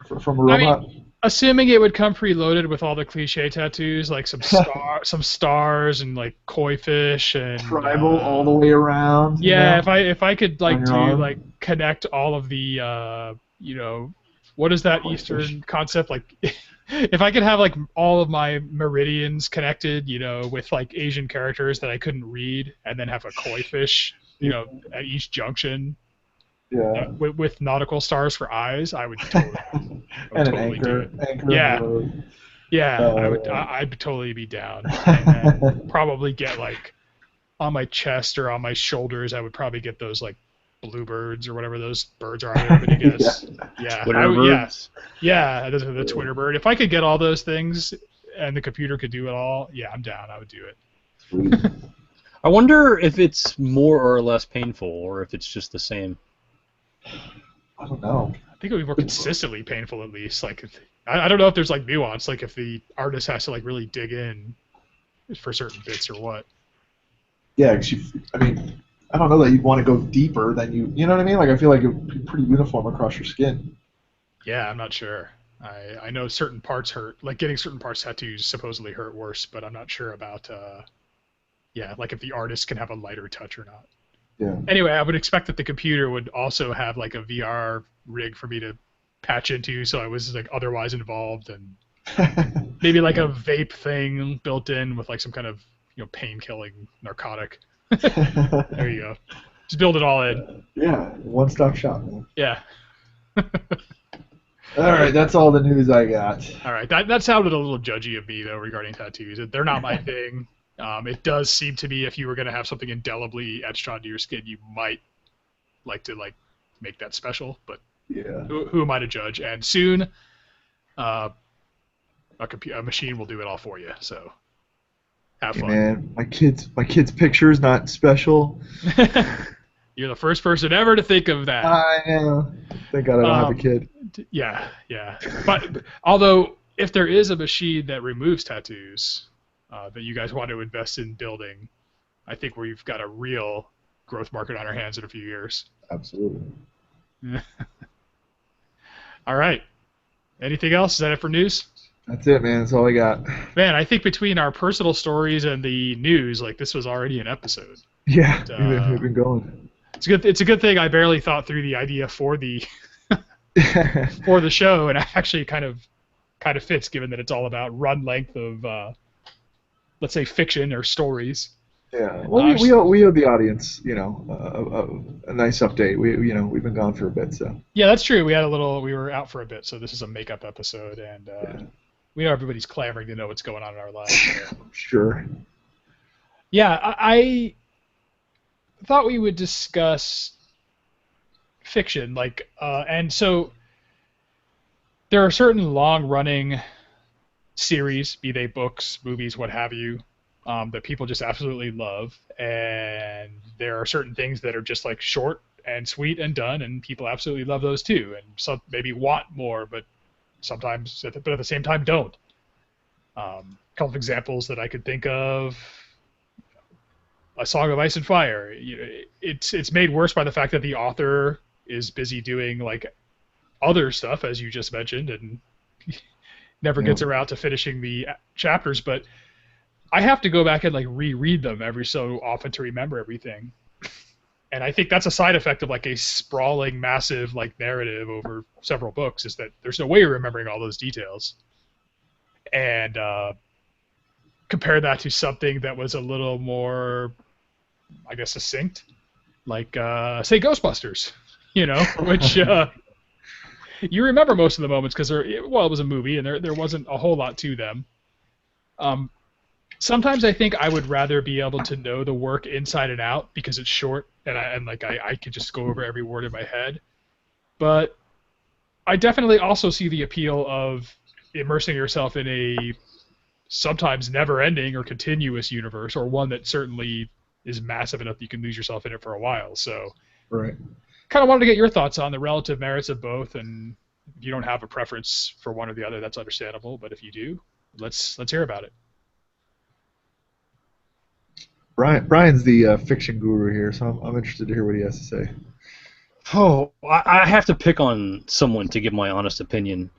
from a robot? I mean, assuming it would come preloaded with all the cliche tattoos, like some stars and like koi fish and tribal all the way around. Yeah, if I could like like connect all of the what is that Eastern concept like? If I could have like all of my meridians connected, with like Asian characters that I couldn't read, and then have a koi fish, at each junction. Yeah. With nautical stars for eyes, I would totally. And totally an anchor. Yeah. Yeah, I'd totally be down. And then probably get like on my chest or on my shoulders. I would probably get those like bluebirds or whatever those birds are everybody gets. Yeah. Twitter birds. Yeah, the Twitter bird. If I could get all those things and the computer could do it all, yeah, I'm down. I would do it. Sweet. I wonder if it's more or less painful, or if it's just the same. I don't know. I think it would be more consistently painful, at least. Like, I don't know if there's like nuance, like if the artist has to like really dig in for certain bits or what. Yeah, because I mean, I don't know that you'd want to go deeper than you know what I mean? Like, I feel like it would be pretty uniform across your skin. Yeah, I'm not sure. I know certain parts hurt. Like, getting certain parts tattoos supposedly hurt worse, but I'm not sure about, like if the artist can have a lighter touch or not. Yeah. Anyway, I would expect that the computer would also have, like, a VR rig for me to patch into, so I was, like, otherwise involved, and maybe, like, a vape thing built in with, like, some kind of, pain-killing narcotic. There you go. Just build it all in. Yeah, one-stop shop, man. Yeah. All right, that's all the news I got. All right, that sounded a little judgy of me though regarding tattoos. They're not my thing. It does seem to me if you were going to have something indelibly etched onto your skin, you might like to make that special. But yeah, who am I to judge? And soon, a machine will do it all for you. So have fun. Man, my kid's picture's not special. You're the first person ever to think of that. I know. Thank God I don't have a kid. Yeah. But although, if there is a machine that removes tattoos that you guys want to invest in building, I think we've got a real growth market on our hands in a few years. Absolutely. All right. Anything else? Is that it for news? That's it, man. That's all I got. Man, I think between our personal stories and the news, like this was already an episode. Yeah, But, we've been going. It's a good thing I barely thought through the idea for the for the show, and it actually kind of fits, given that it's all about run length of let's say fiction or stories. Yeah. Well, we owe the audience, a nice update. We've been gone for a bit, so. Yeah, that's true. We were out for a bit, so this is a makeup episode, and we know everybody's clamoring to know what's going on in our lives. So. Sure. Yeah, I thought we would discuss fiction, and so there are certain long-running series, be they books, movies, what have you, that people just absolutely love, and there are certain things that are just like short and sweet and done, and people absolutely love those too, and some maybe want more, but sometimes, but at the same time, don't. A couple of examples that I could think of: A Song of Ice and Fire. It's made worse by the fact that the author is busy doing like other stuff, as you just mentioned, and never gets around to finishing the chapters, but I have to go back and like reread them every so often to remember everything. And I think that's a side effect of like a sprawling, massive like narrative over several books, is that there's no way you're remembering all those details. And compare that to something that was a little more, I guess, succinct, like say Ghostbusters, which you remember most of the moments because it was a movie and there wasn't a whole lot to them. Sometimes I think I would rather be able to know the work inside and out because it's short and I could just go over every word in my head. But I definitely also see the appeal of immersing yourself in a sometimes never-ending or continuous universe, or one that certainly is massive enough that you can lose yourself in it for a while. So, right. Kind of wanted to get your thoughts on the relative merits of both, and if you don't have a preference for one or the other, that's understandable. But if you do, let's hear about it. Brian's the fiction guru here, so I'm interested to hear what he has to say. Oh, I have to pick on someone to give my honest opinion.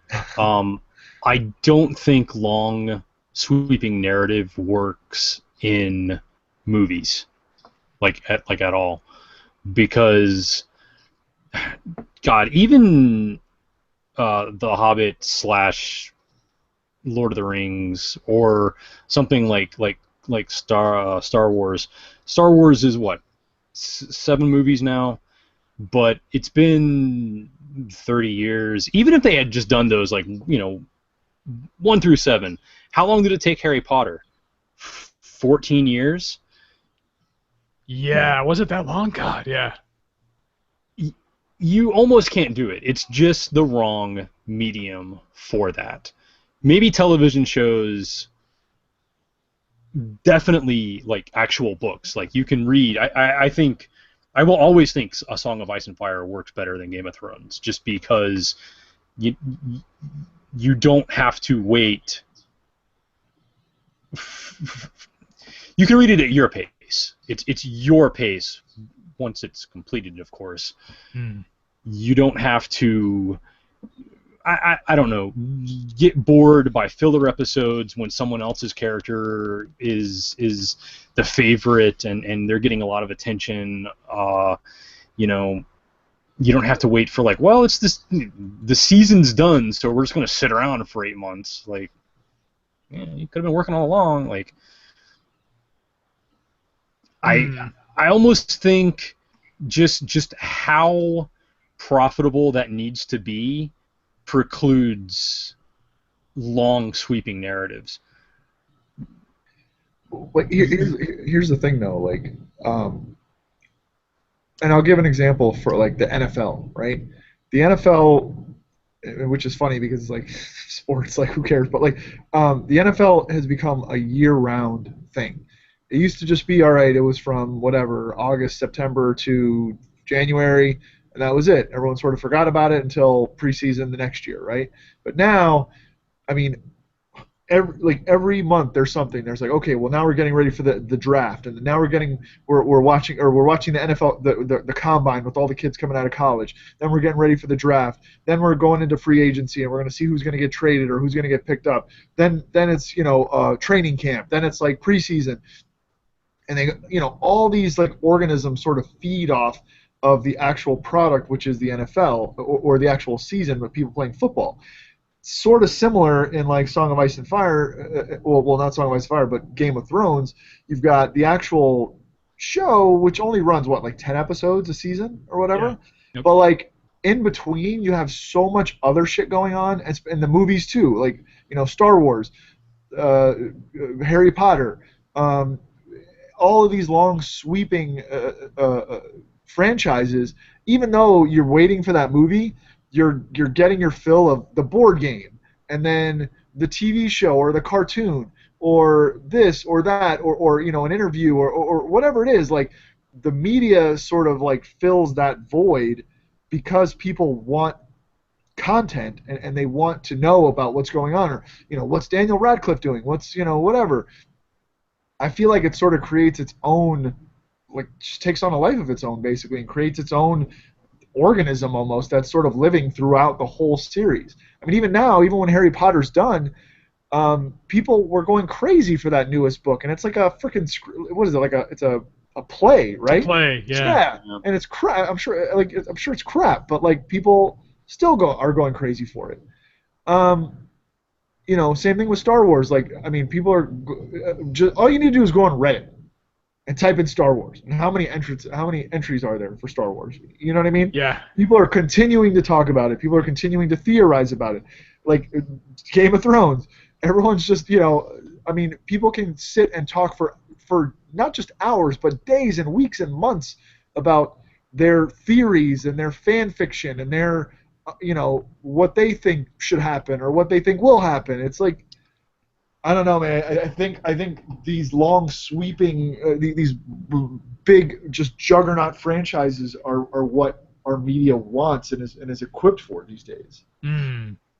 I don't think long, sweeping narrative works in movies, at all, because, God, even The Hobbit / Lord of the Rings, or something like Star Wars. Star Wars is what, 7 movies now, but it's been 30 years. Even if they had just done those 1 through 7, how long did it take Harry Potter? 14 years? Yeah, was it that long? God, yeah. You almost can't do it. It's just the wrong medium for that. Maybe television shows, definitely like actual books. Like you can read. I will always think A Song of Ice and Fire works better than Game of Thrones, just because you don't have to wait. You can read it at your pace. It's your pace once it's completed, of course. You don't have to, I don't know, get bored by filler episodes when someone else's character is the favorite and they're getting a lot of attention. You don't have to wait for the season's done, so we're just going to sit around for 8 months. You could have been working all along. I almost think just how profitable that needs to be precludes long sweeping narratives. Here's the thing though, and I'll give an example for the NFL, right? The NFL, which is funny because it's sports, who cares? But the NFL has become a year-round thing. It used to just be, all right, it was from whatever, August, September to January, and that was it. Everyone sort of forgot about it until preseason the next year, right? But now, I mean, every month there's something. There's like, okay, well now we're getting ready for the draft, and now we're watching the NFL the combine with all the kids coming out of college. Then we're getting ready for the draft. Then we're going into free agency, and we're going to see who's going to get traded or who's going to get picked up. Then it's training camp. Then it's like preseason, and they all these like organisms sort of feed off of the actual product, which is the NFL or the actual season with people playing football. Sort of similar in like Song of Ice and Fire, well, not Song of Ice and Fire, but Game of Thrones. You've got the actual show, which only runs like 10 episodes a season or whatever. Yeah. Yep. But like in between, you have so much other shit going on, and the movies too, like Star Wars, Harry Potter, all of these long sweeping franchises. Even though you're waiting for that movie, you're getting your fill of the board game, and then the TV show or the cartoon or this or that or an interview or whatever it is. Like the media sort of like fills that void because people want content and they want to know about what's going on, or what's Daniel Radcliffe doing, what's whatever. I feel like it sort of creates its own, like just takes on a life of its own basically, and creates its own organism almost that's sort of living throughout the whole series. I mean, even now, even when Harry Potter's done, people were going crazy for that newest book, and it's like a freaking what is it, like it's a play, right? It's a play, yeah. And it's crap. I'm sure it's crap, but like people still are going crazy for it. Same thing with Star Wars. Like, I mean, people are just, all you need to do is go on Reddit and type in Star Wars, and how many entries are there for Star Wars? You know what I mean? Yeah. People are continuing to talk about it. People are continuing to theorize about it. Like Game of Thrones, everyone's just I mean, people can sit and talk for not just hours, but days and weeks and months about their theories and their fan fiction and their what they think should happen or what they think will happen. It's like, I don't know, man. I think these long sweeping, these big, just juggernaut franchises are what our media wants and is equipped for these days.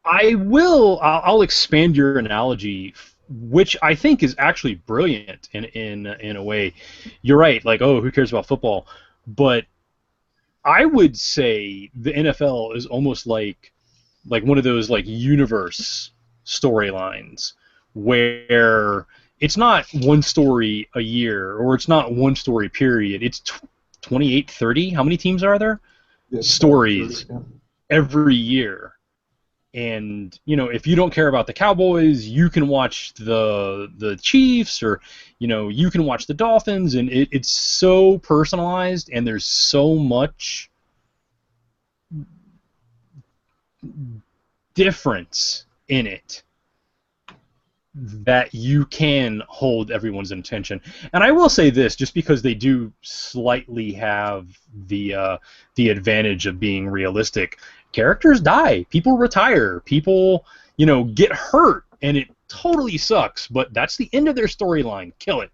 I'll expand your analogy, which I think is actually brilliant in a way. You're right. Like, oh, who cares about football? But I would say the NFL is almost like one of those like universe storylines, where it's not one story a year, or it's not one story period. It's 28, 30. How many teams are there? Yeah, stories 30, yeah. Every year. And if you don't care about the Cowboys, you can watch the Chiefs, or you can watch the Dolphins, and it's so personalized, and there's so much difference in it that you can hold everyone's attention. And I will say this, just because they do slightly have the advantage of being realistic. Characters die, people retire, people get hurt, and it totally sucks, but that's the end of their storyline. Kill it.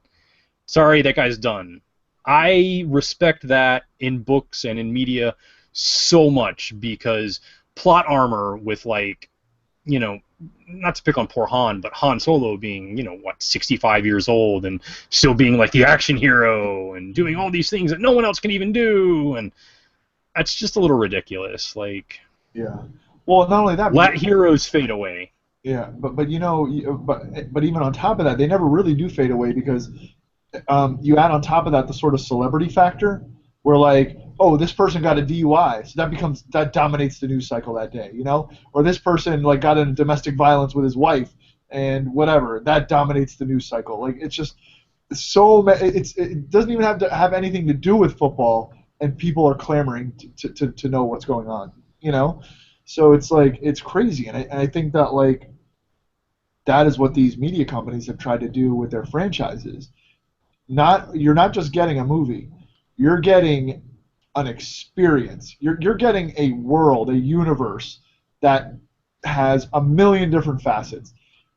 Sorry, that guy's done. I respect that in books and in media so much, because plot armor with, like, not to pick on poor Han, but Han Solo being, 65 years old and still being like the action hero and doing all these things that no one else can even do, and that's just a little ridiculous. Like, yeah. Well, not only that, let heroes fade away. Yeah, but even on top of that, they never really do fade away, because you add on top of that the sort of celebrity factor, where like, oh, this person got a DUI, so that dominates the news cycle that day, or this person like got into domestic violence with his wife and whatever, that dominates the news cycle. Like, it's just it doesn't even have to have anything to do with football, and people are clamoring to know what's going on, So it's like, it's crazy, and I think that like that is what these media companies have tried to do with their franchises. You're not just getting a movie, you're getting an experience. You're getting a world, a universe that has a million different facets.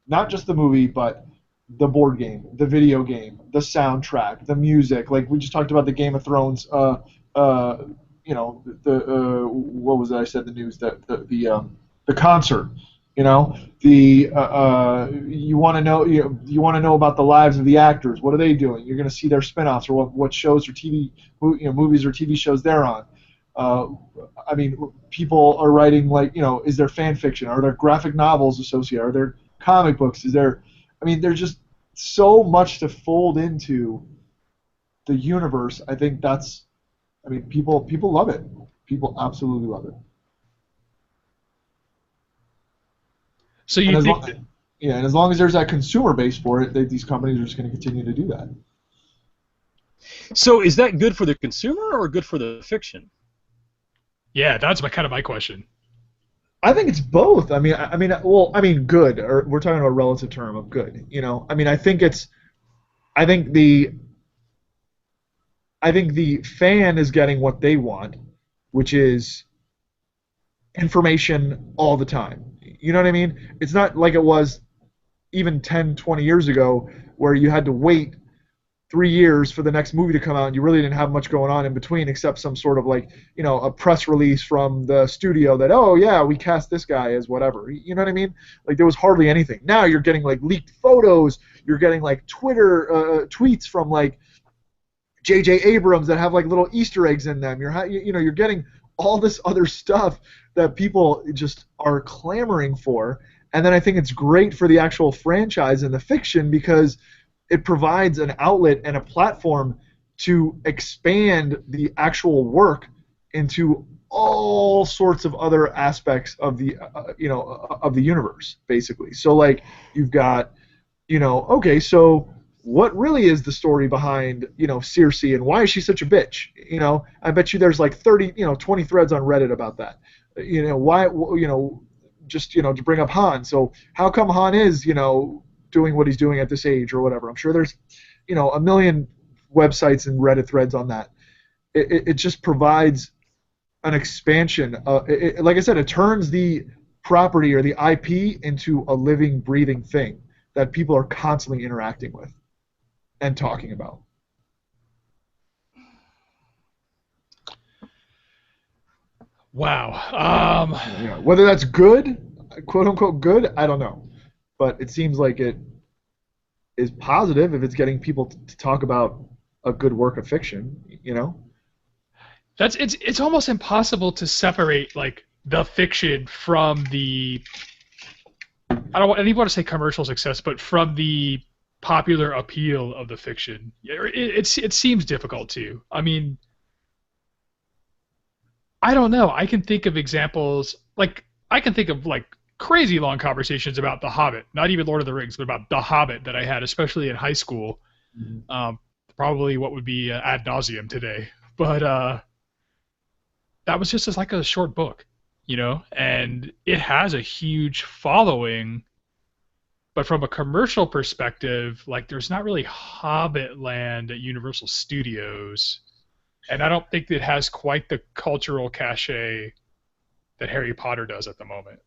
Not just the movie, but the board game, the video game, the soundtrack, the music. Like we just talked about the Game of Thrones, what was it I said in the news, that the concert, the you want to know, you want to know about the lives of the actors. What are they doing? You're going to see their spin-offs, or what shows or TV, movies or TV shows they're on. Uh, I mean, people are writing, like, is there fan fiction? Are there graphic novels associated? Are there comic books? I mean, there's just so much to fold into the universe. I think people love it. People absolutely love it. So And you think that, and as long as there's that consumer base for it, these companies are just going to continue to do that. So is that good for the consumer or good for the fiction? yeah, that's my question. I think it's both. Good. Or we're talking about a relative term of good. I mean, I think the fan is getting what they want, which is information all the time. You know what I mean? It's not like it was even 10, 20 years ago, where you had to wait 3 years for the next movie to come out, and you really didn't have much going on in between, except some sort of, like, a press release from the studio that, oh yeah, we cast this guy as whatever. You know what I mean? Like, there was hardly anything. Now you're getting, like, leaked photos. You're getting, like, Twitter tweets from, like, J.J. Abrams that have, like, little Easter eggs in them. You're getting all this other stuff that people just are clamoring for. And then I think it's great for the actual franchise and the fiction, because it provides an outlet and a platform to expand the actual work into all sorts of other aspects of the of the universe, basically. So, like, you've got, okay, so what really is the story behind, Circe, and why is she such a bitch? I bet you there's like 30, 20 threads on Reddit about that. Why, just, to bring up Han. So how come Han is, doing what he's doing at this age or whatever? I'm sure there's, a million websites and Reddit threads on that. It just provides an expansion. Like I said, it turns the property or the IP into a living, breathing thing that people are constantly interacting with and talking about. Wow. Whether that's good, quote unquote good, I don't know. But it seems like it is positive if it's getting people to talk about a good work of fiction, It's almost impossible to separate, like, the fiction from the, I don't even want to say commercial success, but from the popular appeal of the fiction. It seems difficult to. I mean, I don't know. I can think of examples, like, I can think of, like, crazy long conversations about The Hobbit, not even Lord of the Rings, but about The Hobbit that I had, especially in high school. Mm-hmm. Probably what would be ad nauseum today, but that was just like a short book, and it has a huge following. But from a commercial perspective, like, there's not really Hobbit land at Universal Studios, and I don't think it has quite the cultural cachet that Harry Potter does at the moment.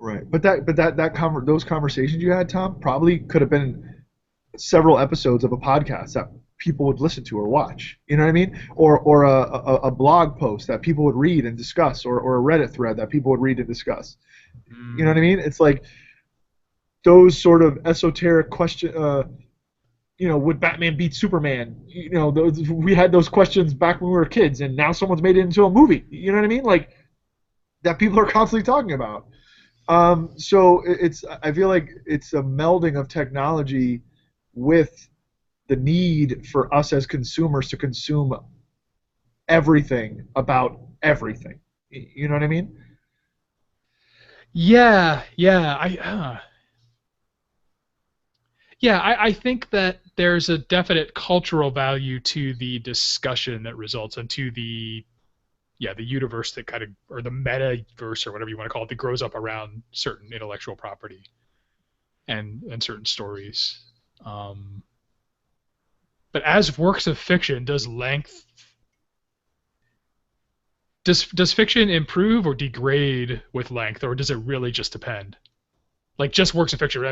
Right, but those conversations you had, Tom, probably could have been several episodes of a podcast that people would listen to or watch. You know what I mean? Or a blog post that people would read and discuss, or a Reddit thread that people would read and discuss. You know what I mean? It's like those sort of esoteric question. Would Batman beat Superman? We had those questions back when we were kids, and now someone's made it into a movie. You know what I mean? Like, that people are constantly talking about. So I feel like it's a melding of technology with the need for us as consumers to consume everything about everything. You know what I mean? Yeah. I think that there's a definite cultural value to the discussion that results, and to the universe that kind of, or the metaverse, or whatever you want to call it, that grows up around certain intellectual property and certain stories. But as works of fiction, does fiction improve or degrade with length, or does it really just depend? Like, just works of fiction,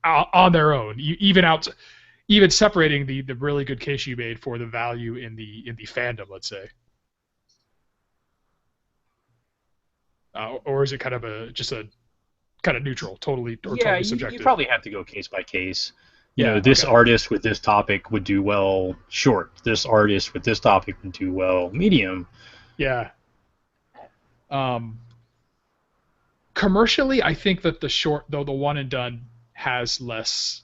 on their own, even separating the really good case you made for the value in the fandom, let's say. or is it kind of just a kind of neutral, Yeah, totally you subjective? probably have to go case by case. Yeah. This Okay. artist with this topic would do well short. This artist with this topic would do well medium. Yeah. Um, Commercially, I think that the short, though the one and done, has less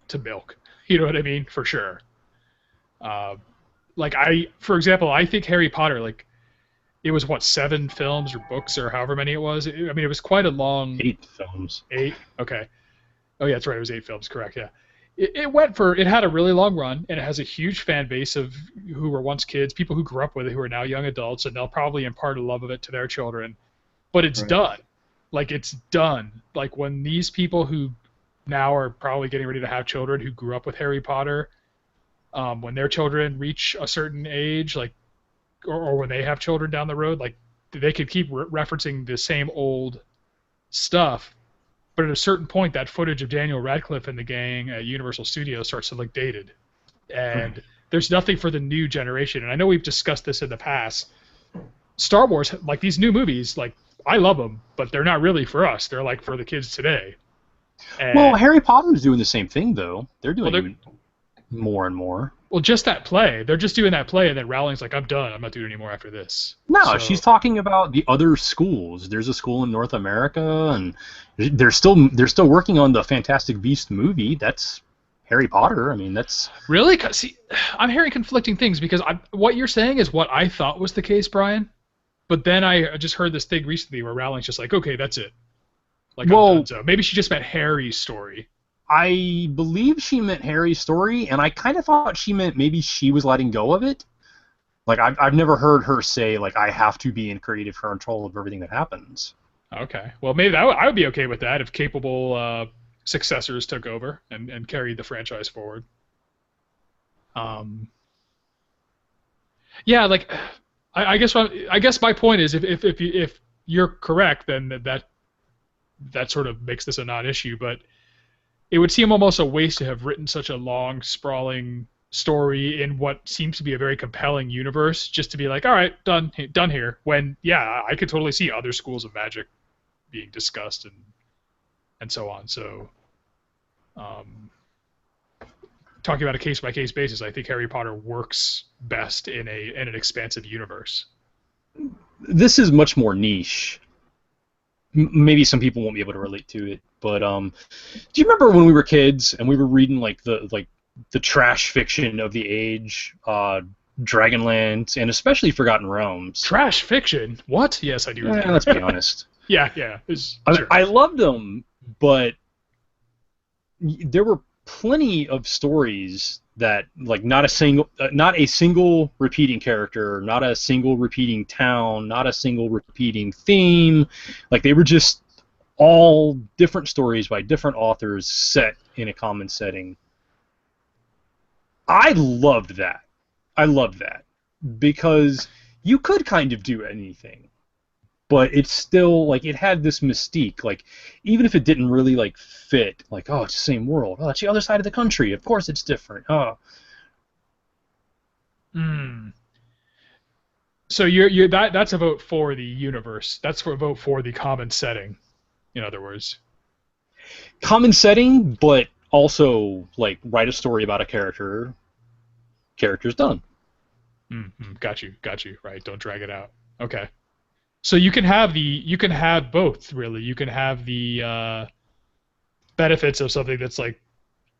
to milk. You know what I mean? For sure. Uh, for example, I think Harry Potter, like, it was what, 7 films or books or however many it was. I mean, it was quite a long 8 films. 8. Okay. Oh yeah, that's right. It was 8 films. Correct. Yeah. It had a really long run, and it has a huge fan base of who were once kids, people who grew up with it, who are now young adults, and they'll probably impart a love of it to their children. But it's Right. done. Like, it's done. Like, when these people who now are probably getting ready to have children who grew up with Harry Potter, when their children reach a certain age, like, or when they have children down the road, like, they could keep referencing the same old stuff, but at a certain point, that footage of Daniel Radcliffe and the gang at Universal Studios starts to look dated, and there's nothing for the new generation. And I know we've discussed this in the past. Star Wars, like these new movies, like, I love them, but they're not really for us. They're like for the kids today. Well, And Harry Potter's doing the same thing, though. They're well, they're doing more and more. well, just that play. They're just doing that play, and then Rowling's like, I'm done. I'm not doing any more after this. No, she's So talking about the other schools. There's a school in North America, and they're still working on the Fantastic Beasts movie. That's Harry Potter. I mean, that's really, see, I'm hearing conflicting things because what you're saying is what I thought was the case, Brian. But then I just heard this thing recently where Rowling's just like, okay, that's it. Like, I'm done. well, So maybe she just meant Harry's story. I believe she meant Harry's story, and I kind of thought she meant maybe she was letting go of it. Like I've never heard her say like I have to be in creative control of everything that happens. Okay. Well, maybe I would be okay with that if capable successors took over and carried the franchise forward. Um, yeah, like I guess my point is if you're correct, then that sort of makes this a non-issue. But it would seem almost a waste to have written such a long, sprawling story in what seems to be a very compelling universe just to be like, all right, done here. When yeah, I could totally see other schools of magic being discussed and so on. So, um, talking about a case by case basis, I think Harry Potter works best in an expansive universe. This is much more niche. Maybe some people won't be able to relate to it, but do you remember when we were kids and we were reading like the trash fiction of the age, Dragonlance, and especially Forgotten Realms? Trash fiction? What? Yes, I do remember. Let's be honest. Yeah, yeah. Sure. I loved them, but there were plenty of stories that like not a single repeating character, not a single repeating town, not a single repeating theme. Like they were just all different stories by different authors set in a common setting. I loved that. I loved that because you could kind of do anything. But it's still like it had this mystique. Like even if it didn't really like fit, like oh it's the same world. Oh it's the other side of the country. Of course it's different. Oh. Hmm. So you're that's a vote for the universe. That's for a vote for the common setting. In other words. Common setting, but also like write a story about a character. Character's done. Mm-hmm. Got you. Right. Don't drag it out. Okay. So you can have both really. You can have the benefits of something that's like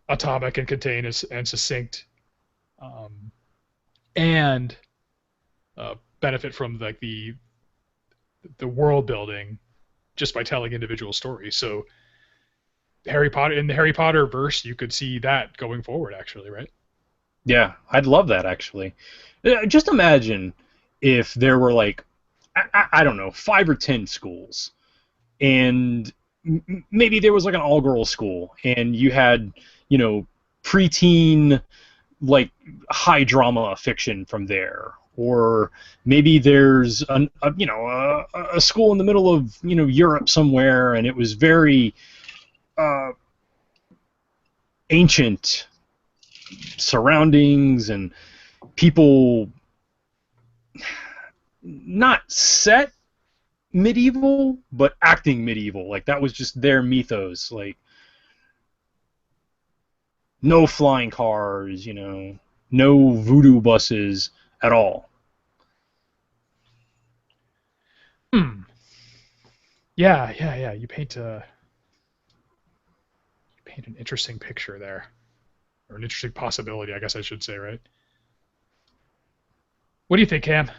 atomic and contained and succinct, um, and benefit from like the world building just by telling individual stories. So Harry Potter in the Harry Potter verse, you could see that going forward, actually, right? Yeah, I'd love that actually. Just imagine if there were like I don't know 5 or 10 schools, and maybe there was like an all-girls school, and you had preteen like high drama fiction from there, or maybe there's a school in the middle of Europe somewhere, and it was very ancient surroundings and people not set medieval, but acting medieval. Like that was just their mythos. Like no flying cars, no voodoo buses at all. Hmm. Yeah. You paint an interesting picture there, or an interesting possibility, I guess I should say, right? What do you think, Cam?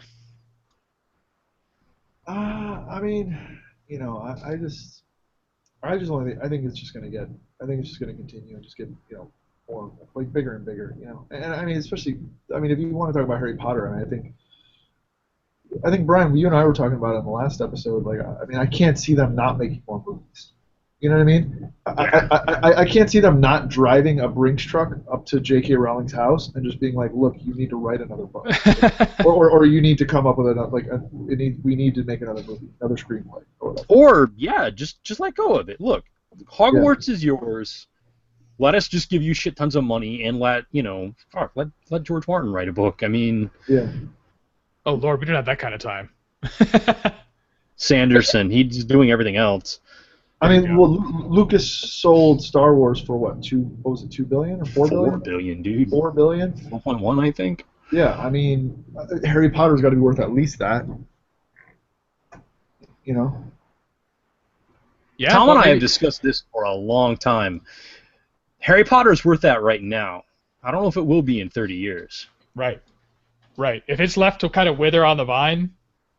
I mean, I just only think, I think it's just gonna get I think it's just gonna continue and just get more like bigger and bigger, and I mean especially I mean if you want to talk about Harry Potter, I mean I think Brian, you and I were talking about it in the last episode. Like, I mean, I can't see them not making more movies. You know what I mean? Yeah. I can't see them not driving a Brinks truck up to J.K. Rowling's house and just being like, "Look, you need to write another book, or you need to come up with another we need to make another movie, another screenplay, or whatever." Or yeah, just let go of it. Look, Yeah, Hogwarts is yours. Let us just give you shit tons of money and let George Martin write a book. I mean, yeah. Oh Lord, we don't have that kind of time. Sanderson, he's doing everything else. I There you mean, go. well, Lucas sold Star Wars for what? What was it? 2 billion or 4 billion? 4 billion, dude. 4 billion. 4.1, I think. Yeah, I mean, Harry Potter's got to be worth at least that. You know. Yeah, Tom well, and I have maybe. discussed this for a long time. Harry Potter's worth that right now. I don't know if it will be in 30 years. Right. Right. If it's left to kind of wither on the vine,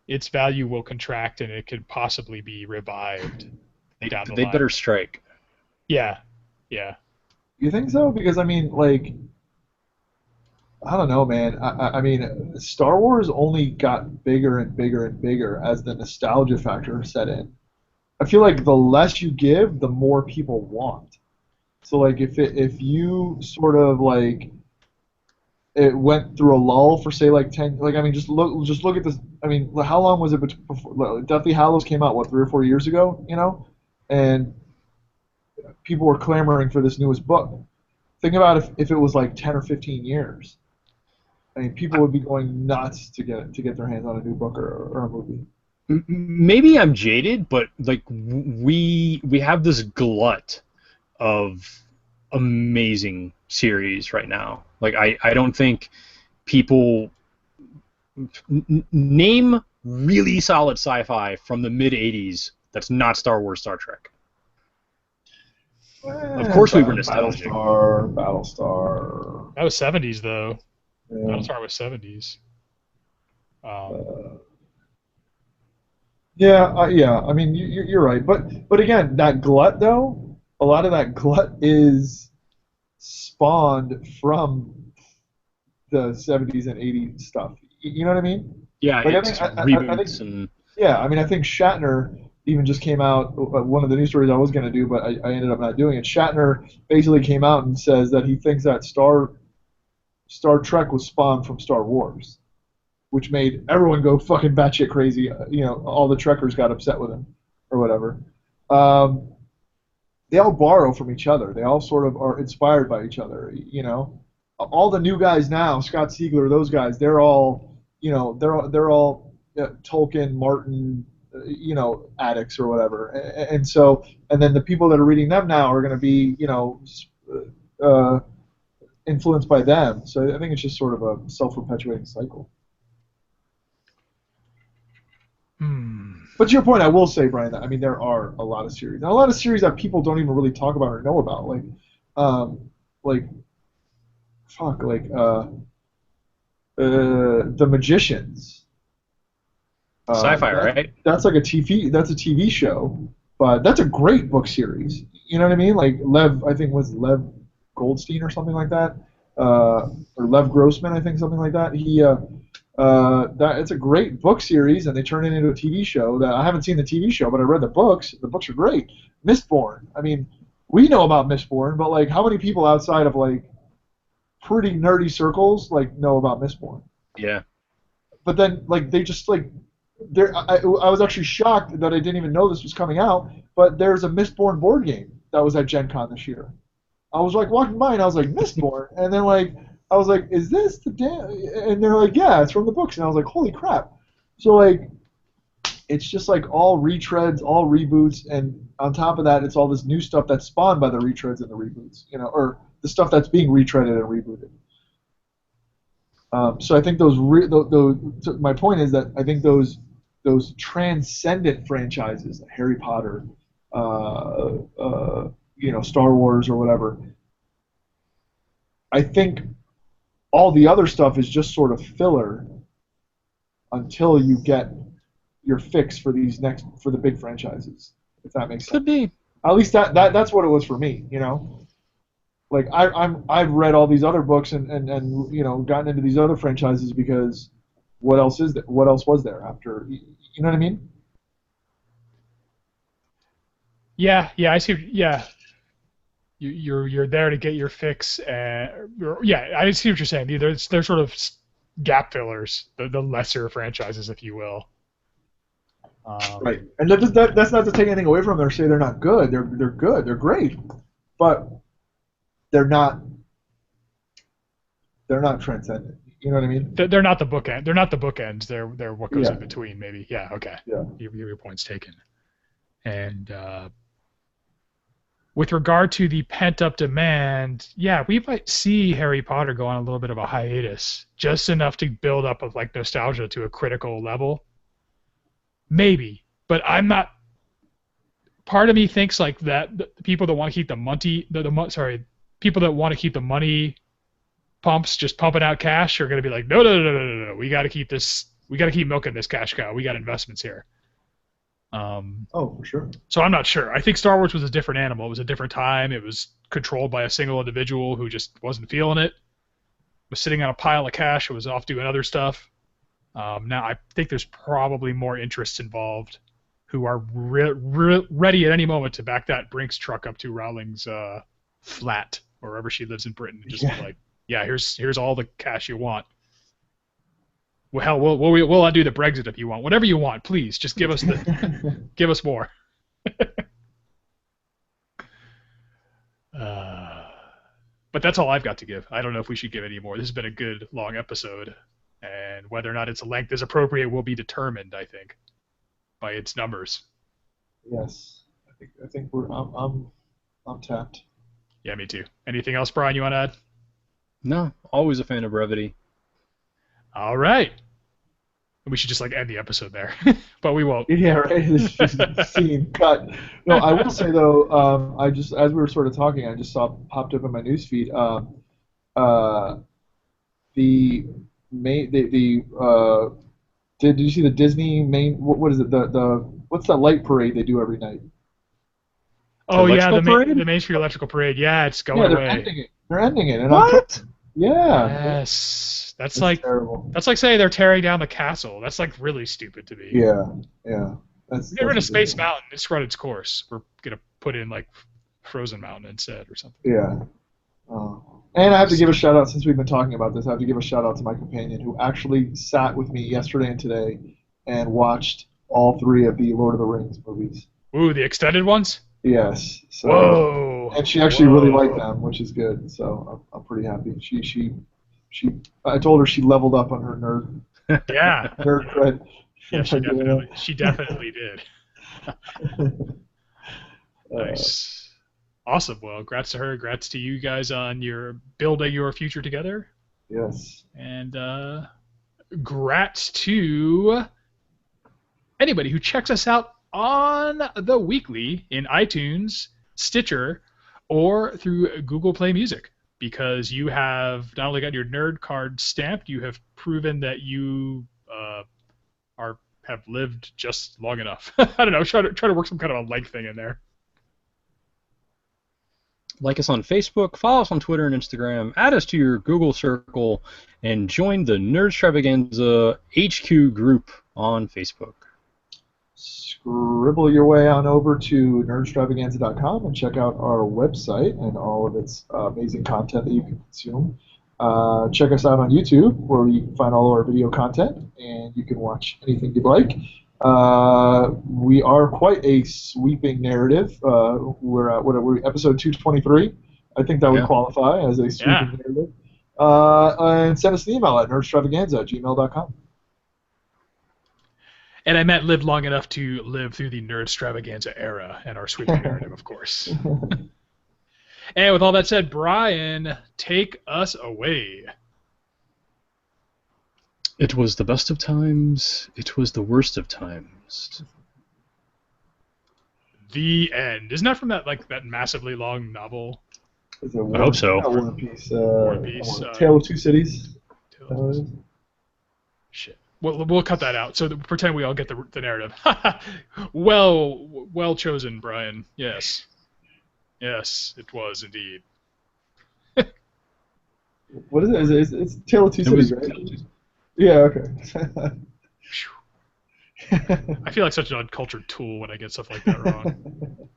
its value will contract and it could possibly be revived down the They line. better strike. Yeah. Yeah. You think so? Because I mean, like, I don't know, man. I mean, Star Wars only got bigger and bigger and bigger as the nostalgia factor set in. I feel like the less you give, the more people want. So like, if you sort of like it went through a lull for say like 10, like I mean, just look at this. I mean, how long was it before Deathly Hallows came out? What, 3 or 4 years ago? And people were clamoring for this newest book. Think about if it was like 10 or 15 years. I mean, people would be going nuts to get their hands on a new book or a movie. Maybe I'm jaded, but like we have this glut of amazing series right now. Like I don't think people name really solid sci-fi from the mid 80s that's not Star Wars, Star Trek. Of course we were nostalgic. Battlestar. That was 70s though. Yeah. Battlestar was 70s. Yeah. I mean, you're right, but again, that glut though, a lot of that glut is spawned from the 70s and 80s stuff. You know what I mean? Yeah, Like it's I think reboots and yeah, I mean, I think Shatner even just came out. One of the news stories I was going to do, but I ended up not doing it. Shatner basically came out and says that he thinks that Star Trek was spawned from Star Wars, which made everyone go fucking batshit crazy. All the Trekkers got upset with him or whatever. They all borrow from each other. They all sort of are inspired by each other. All the new guys now, Scott Siegler, those guys, they're all, they're all Tolkien, Martin, addicts or whatever. And then the people that are reading them now are going to be, uh, influenced by them. So I think it's just sort of a self-perpetuating cycle. But to your point, I will say, Brian, that I mean there are a lot of series, and a lot of series that people don't even really talk about or know about, like The Magicians. sci-fi, right? That's like a TV show, but that's a great book series. You know what I mean? Like I think was Lev Goldstein or something like that, or Lev Grossman, I think something like that. It's a great book series, and they turn it into a TV show. That I haven't seen the TV show, but I read the books. The books are great. Mistborn. I mean, we know about Mistborn, but like, how many people outside of like pretty nerdy circles like know about Mistborn? Yeah. But then like they just like I was actually shocked that I didn't even know this was coming out. But there's a Mistborn board game that was at Gen Con this year. I was like walking by and I was like Mistborn, and then like I was like, is this the damn? And they're like, yeah, it's from the books, and I was like, holy crap! So like, it's just like all retreads, all reboots, and on top of that, it's all this new stuff that's spawned by the retreads and the reboots, or the stuff that's being retreaded and rebooted. So I think my point is that I think those transcendent franchises, like Harry Potter, Star Wars or whatever, I think all the other stuff is just sort of filler until you get your fix for the big franchises, if that makes sense. Could be. At least that's what it was for me, Like I've read all these other books and gotten into these other franchises because what else is there? What else was there after? You know what I mean? Yeah, I see. Yeah, you're there to get your fix. Yeah, I see what you're saying. They're sort of gap fillers, the lesser franchises, if you will. Right, and that's not to take anything away from them or say they're not good. They're good. They're great, but they're not transcendent. You know what I mean? They're not the bookend. They're not the bookends. They're what goes Yeah. in between. Maybe. Yeah. Okay. Yeah. Your point's taken. And with regard to the pent-up demand, yeah, we might see Harry Potter go on a little bit of a hiatus, just enough to build up of like nostalgia to a critical level. Maybe, but I'm not. Part of me thinks like that the people that want to keep people that want to keep the money pumps just pumping out cash are going to be like, no. We got to keep this. We got to keep milking this cash cow. We got investments here. Oh, for sure. So I'm not sure. I think Star Wars was a different animal. It was a different time. It was controlled by a single individual who just wasn't feeling it. Was sitting on a pile of cash. It was off doing other stuff. Now I think there's probably more interests involved who are ready at any moment to back that Brinks truck up to Rowling's flat, or wherever she lives in Britain, and just be like, yeah, here's all the cash you want. Well, hell, we'll undo the Brexit if you want. Whatever you want, please, just give us give us more. But that's all I've got to give. I don't know if we should give any more. This has been a good long episode, and whether or not its length is appropriate will be determined, I think, by its numbers. Yes, I think I'm tapped. Yeah, me too. Anything else, Brian, you want to add? No, always a fan of brevity. All right. We should just like end the episode there, but we won't. Yeah, right. This just scene cut. No, I will say though, I just as we were sort of talking, I just saw popped up in my newsfeed. Did you see the Disney main? What is it? What's that light parade they do every night? Oh yeah, parade? the Main Street Electrical Parade. Yeah, it's going they're away. ending it. They're ending it. And What? Yeah. Yes, that's terrible. That's like saying they're tearing down the castle. That's like really stupid to me. Yeah. Get rid of Space Mountain. It's run its course. We're gonna put in like Frozen Mountain instead or something. Yeah. And I have to give a shout out, since we've been talking about this, I have to give a shout out to my companion who actually sat with me yesterday and today and watched all 3 of the Lord of the Rings movies. Ooh, the extended ones? Yes. So, whoa. And she actually really liked them, which is good. So I'm pretty happy. I told her she leveled up on her nerd. Yeah. Nerd cred. Yeah, she definitely did. Nice. Awesome. Well, grats to her. Grats to you guys on your building your future together. Yes. And grats to anybody who checks us out on the weekly in iTunes, Stitcher, or through Google Play Music, because you have not only got your nerd card stamped, you have proven that you have lived just long enough. I don't know. Try to work some kind of a like thing in there. Like us on Facebook, follow us on Twitter and Instagram, add us to your Google Circle, and join the Nerdstravaganza HQ group on Facebook. Scribble your way on over to nerdstravaganza.com and check out our website and all of its amazing content that you can consume. Check us out on YouTube, where you can find all of our video content, and you can watch anything you'd like. We are quite a sweeping narrative. We're at episode 223. I think that would qualify as a sweeping narrative. And send us an email at nerdstravaganza@gmail.com. And I meant live long enough to live through the Nerdstravaganza era and our sweeping narrative, of course. And with all that said, Brian, take us away. It was the best of times. It was the worst of times. The end. Isn't that from that massively long novel? Is it I hope so. One Piece. One Piece, Tale of Two Cities. Shit. We'll cut that out. So pretend we all get the narrative. Well chosen, Brian. Yes. Yes, it was indeed. What is it? It's Tale of Two Cities, right? Yeah, okay. I feel like such an uncultured tool when I get stuff like that wrong.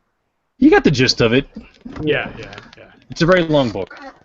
You got the gist of it. Yeah. It's a very long book.